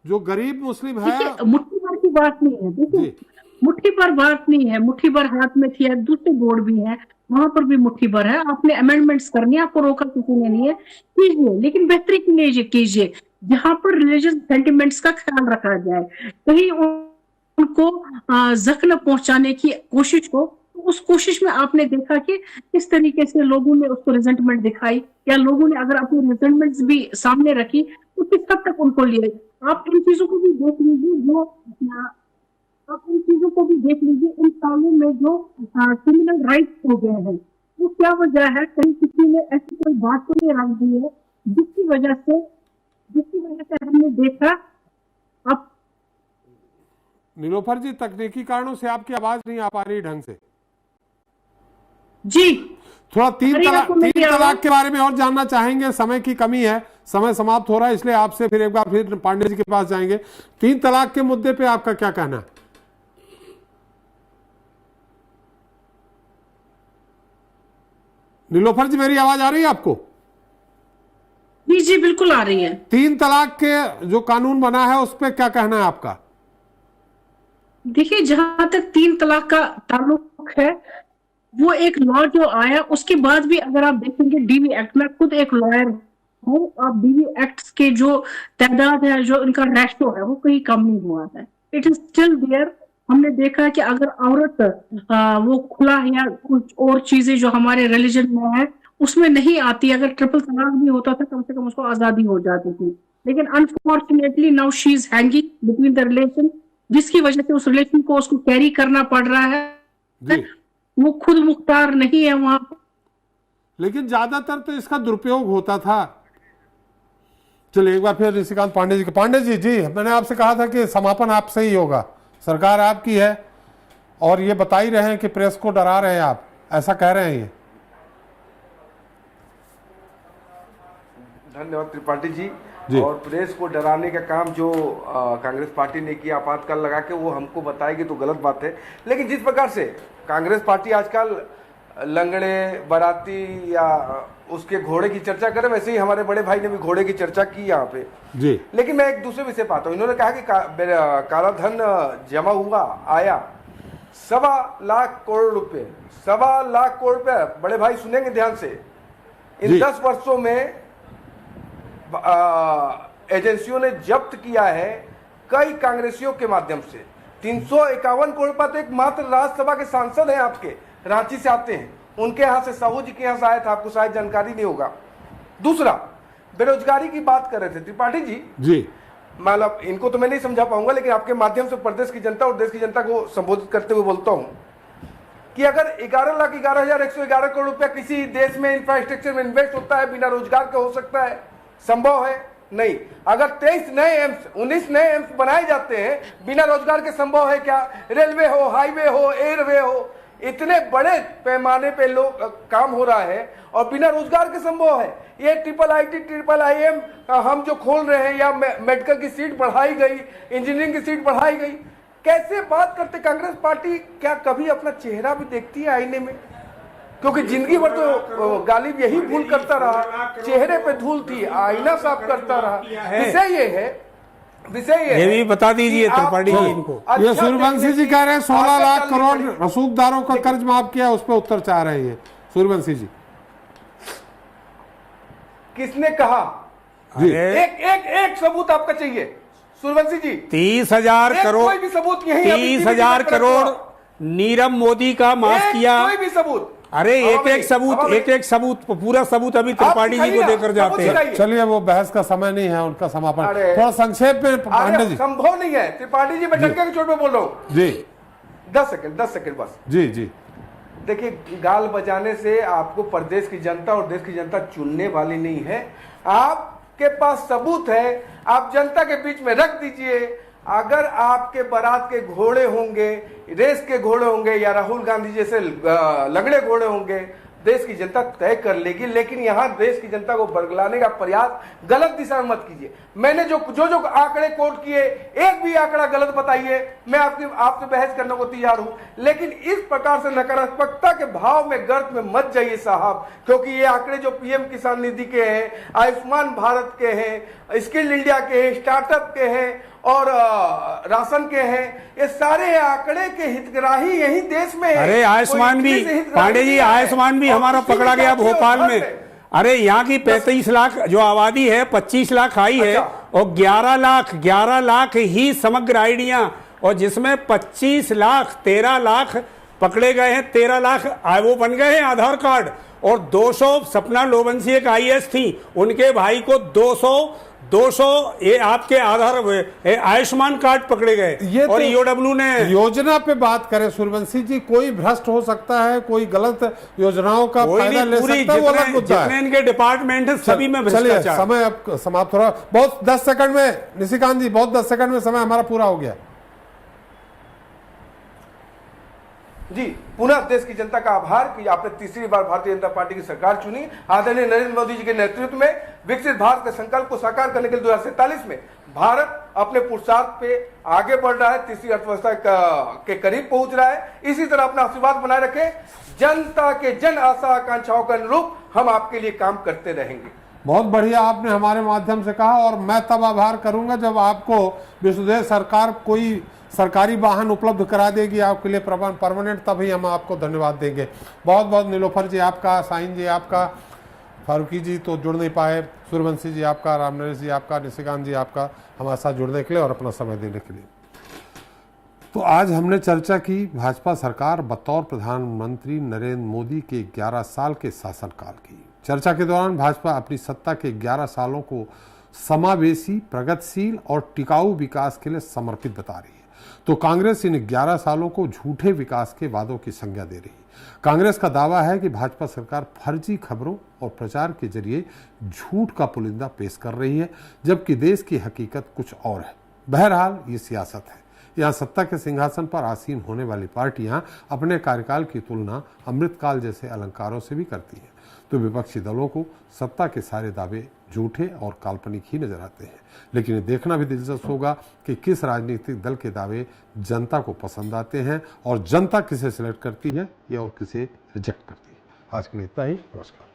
जो गरीब मुस्लिम है। मुट्ठी भर की बात नहीं है, देखिए मुट्ठी भर बात नहीं है, मुट्ठी भर हाथ में थी। दूसरे बोर्ड भी है, वहां पर भी मुट्ठी भर है। आपने अमेंडमेंट्स करनी है, आपको रोका किसी ने नहीं है, कीजिए, लेकिन बेहतरी के लिए कीजिए जहां पर रिलीजियस सेंटिमेंट्स का ख्याल रखा जाए, कहीं उनको जख्म न पहुंचाने की कोशिश हो। उस कोशिश में आपने देखा कि किस तरीके से लोगों ने उसको रिजेंटमेंट दिखाई, या लोगों ने अगर अपनी रिजेंटमेंट्स भी सामने रखी तो किस हद तक उनको लिए। आप इन चीजों को भी देख लीजिए, जो आप इन चीजों को भी देख लीजिए। इन सालों में जो क्रिमिनल राइट्स हो गए हैं, वो क्या वजह है? कहीं किसी ने ऐसी कोई बात तो नहीं रख दी है जिसकी वजह से हमने देखा। अब नीलोफर जी, तकनीकी कारणों से आपकी आवाज नहीं आ पा रही ढंग से जी। थोड़ा तीन तलाक के बारे में और जानना चाहेंगे। समय की कमी है, समय समाप्त हो रहा है, इसलिए आपसे फिर एक बार फिर पांडे जी के पास जाएंगे। 3 तलाक के मुद्दे पे आपका क्या कहना है? नीलोफर जी, मेरी आवाज आ रही है आपको? जी जी बिल्कुल आ रही है। 3 तलाक के जो कानून बना है उस पर क्या कहना है आपका? देखिए, जहां तक 3 तलाक का ताल्लुक है, वो एक लॉ जो आया उसके बाद भी अगर आप देखेंगे डीवी एक्ट में, खुद एक लॉयर हूँ, अब डीवी एक्ट के जो तादाद है, जो इनका रेशो है, वो कहीं कम नहीं हुआ है। It is still there. हमने देखा कि अगर औरत वो खुला या कुछ और चीजें जो हमारे रिलीजन में है उसमें नहीं आती, अगर ट्रिपल तलाक भी होता था कम से कम उसको आजादी हो जाती थी। लेकिन unfortunately now she is hanging between the relation, जिसकी वजह से उस रिलेशन को उसको कैरी करना पड़ रहा है। वो खुद मुख्तार नहीं है वहां पर। लेकिन ज्यादातर तो इसका दुरुपयोग होता था। चलिए एक बार फिर ऋषिकांत पांडे जी के। पांडे जी, जी मैंने आपसे कहा था कि समापन आपसे ही होगा, सरकार आपकी है और ये बता ही रहे हैं कि प्रेस को डरा रहे हैं आप, ऐसा कह रहे हैं ये। धन्यवाद त्रिपाठी जी। और प्रेस को डराने का काम जो कांग्रेस पार्टी ने किया आपातकाल लगा के, वो हमको बताएगी तो गलत बात है। लेकिन जिस प्रकार से कांग्रेस पार्टी आजकल लंगड़े, बाराती या उसके घोड़े की चर्चा करे, वैसे ही हमारे बड़े भाई ने भी घोड़े की चर्चा की यहाँ पे जी। लेकिन मैं एक दूसरे विषय पाता हूँ। इन्होंने कहा कि काला धन जमा हुआ, आया 1.25 लाख करोड़ रुपए, 1.25 लाख करोड़ रुपए। बड़े भाई सुनेंगे ध्यान से। इन 10 वर्षों में एजेंसियों ने जब्त किया है कई कांग्रेसियों के माध्यम से। 351 करोड़ रुपए तो एक मात्र राज्यसभा के सांसद हैं आपके, रांची से आते हैं, उनके यहां से, साहू जी के यहां से आया था, आपको शायद जानकारी नहीं होगा। दूसरा, बेरोजगारी की बात कर रहे थे त्रिपाठी जी। मतलब इनको तो मैं नहीं समझा पाऊंगा, लेकिन आपके माध्यम से प्रदेश की जनता और देश की जनता को संबोधित करते हुए बोलता हूं कि अगर 11,11,111 करोड़ रुपया किसी देश में इंफ्रास्ट्रक्चर में इन्वेस्ट होता है, बिना रोजगार के हो सकता है? संभव है? नहीं। अगर 23 नए एम्स, 19 नए एम्स बनाए जाते हैं, बिना रोजगार के संभव है क्या? रेलवे हो, हाईवे हो, एयरवे हो, इतने बड़े पैमाने पे लोग काम हो रहा है और बिना रोजगार के संभव है। ये IIT, IIM हम जो खोल रहे हैं, या मेडिकल की सीट बढ़ाई गई, इंजीनियरिंग की सीट बढ़ाई गई। कैसे बात करते कांग्रेस पार्टी? क्या कभी अपना चेहरा भी देखती है आईने में? क्योंकि जिंदगी भर तो गालिब यही भूल करता रहा, चेहरे पे धूल थी, आईना साफ करता रहा। विषय ये भी बता दीजिए त्रिपाठी जी इनको। ये सूर्यवंशी जी कह रहे हैं 16 लाख करोड़ रसूखदारों का कर्ज माफ किया, उस पर उत्तर चाह रहे हैं सूर्यवंशी जी। किसने कहा? एक सबूत आपका चाहिए सूर्यवंशी जी। 30,000 करोड़, कोई भी सबूत यही, 30,000 करोड़ नीरव मोदी का माफ किया। कोई भी सबूत? अरे एक सबूत, पूरा सबूत अभी त्रिपाठी जी को देकर जाते हैं। चलिए, वो बहस का समय नहीं है, उनका समापन थोड़ा संक्षेप में। पांडे जी, संभव नहीं है त्रिपाठी जी, मैं डंके की चोट पे बोल रहा हूँ जी। 10 सेकंड बस जी। देखिए, गाल बजाने से आपको प्रदेश की जनता और देश की जनता चुनने वाली नहीं है। आपके पास सबूत है, आप जनता के बीच में रख दीजिए। अगर आपके बारात के घोड़े होंगे, रेस के घोड़े होंगे, या राहुल गांधी जैसे लगड़े घोड़े होंगे, देश की जनता तय कर लेगी। लेकिन यहां देश की जनता को बरगलाने का प्रयास गलत दिशा में मत कीजिए। मैंने जो आंकड़े कोट किए, एक भी आंकड़ा गलत बताइए, मैं आपसे बहस करने को तैयार हूं। लेकिन इस प्रकार से नकारात्मकता के भाव में, गर्त में मत जाइए साहब, क्योंकि ये आंकड़े जो पीएम किसान निधि के हैं, आयुष्मान भारत के हैं, स्किल इंडिया के हैं, स्टार्टअप के हैं और राशन के हैं, ये सारे आंकड़े के हितग्राही यही देश में है। अरे आयुष्मान भी, पांडे जी, आयुष्मान भी हमारा पकड़ा गया भोपाल में। अरे यहाँ की 35 लाख जो आबादी है, 25 लाख आई है और 11 लाख ही समग्र आईडियां, और जिसमें 25 लाख 13 लाख पकड़े गए हैं 13 लाख वो बन गए हैं आधार कार्ड। और 200 सपना लोबंसी एक IAS थी, उनके भाई को 200 ये आपके आधार आयुष्मान कार्ड पकड़े गए। ये और EOW ने योजना पे बात करें सूर्यवंशी जी, कोई भ्रष्ट हो सकता है, कोई गलत योजनाओं का फायदा ले सकता है, वो अलग मुद्दा है। जितने इनके डिपार्टमेंट है सभी में भ्रष्टाचार। समय अब समाप्त हो रहा, बहुत 10 सेकंड में निशिकांत जी, बहुत 10 सेकंड में समय हमारा पूरा हो गया जी। पुनः देश की जनता का आभार कि आपने तीसरी बार भारतीय जनता पार्टी की सरकार चुनी। आदरणीय नरेंद्र मोदी जी के नेतृत्व में विकसित भारत के संकल्प को साकार करने के लिए 2047 में भारत अपने पुरुषार्थ पे आगे बढ़ रहा है, तीसरी अर्थव्यवस्था के करीब पहुंच रहा है। इसी तरह अपना आशीर्वाद बनाए रखें। जनता के जन आशा आकांक्षाओं के अनुरूप हम आपके लिए काम करते रहेंगे। बहुत बढ़िया आपने हमारे माध्यम से कहा, और मैं तब आभार करूंगा जब आपको विश्वदेश सरकार कोई सरकारी वाहन उपलब्ध करा देगी आपके लिए परमानेंट, तभी हम आपको धन्यवाद देंगे। बहुत बहुत नीलोफर जी आपका, साइन जी आपका, फारूकी जी तो जुड़ नहीं पाए, सूर्यवंशी जी आपका, रामनरेश जी आपका, निशिकांत जी आपका हमारे साथ जुड़ने के लिए और अपना समय देने के लिए। तो आज हमने चर्चा की भाजपा सरकार बतौर प्रधानमंत्री नरेंद्र मोदी के 11 साल के शासनकाल की। चर्चा के दौरान भाजपा अपनी सत्ता के 11 सालों को समावेशी, प्रगतिशील और टिकाऊ विकास के लिए समर्पित बता रही है, तो कांग्रेस इन 11 सालों को झूठे विकास के वादों की संज्ञा दे रही है। कांग्रेस का दावा है कि भाजपा सरकार फर्जी खबरों और प्रचार के जरिए झूठ का पुलिंदा पेश कर रही है, जबकि देश की हकीकत कुछ और है। बहरहाल ये सियासत है। यहाँ सत्ता के सिंहासन पर आसीन होने वाली पार्टियां अपने कार्यकाल की तुलना अमृतकाल जैसे अलंकारों से भी करती हैं, तो विपक्षी दलों को सत्ता के सारे दावे झूठे और काल्पनिक ही नजर आते हैं। लेकिन ये देखना भी दिलचस्प होगा कि किस राजनीतिक दल के दावे जनता को पसंद आते हैं और जनता किसे सिलेक्ट करती है या और किसे रिजेक्ट करती है। आज के लिए इतना ही, नमस्कार।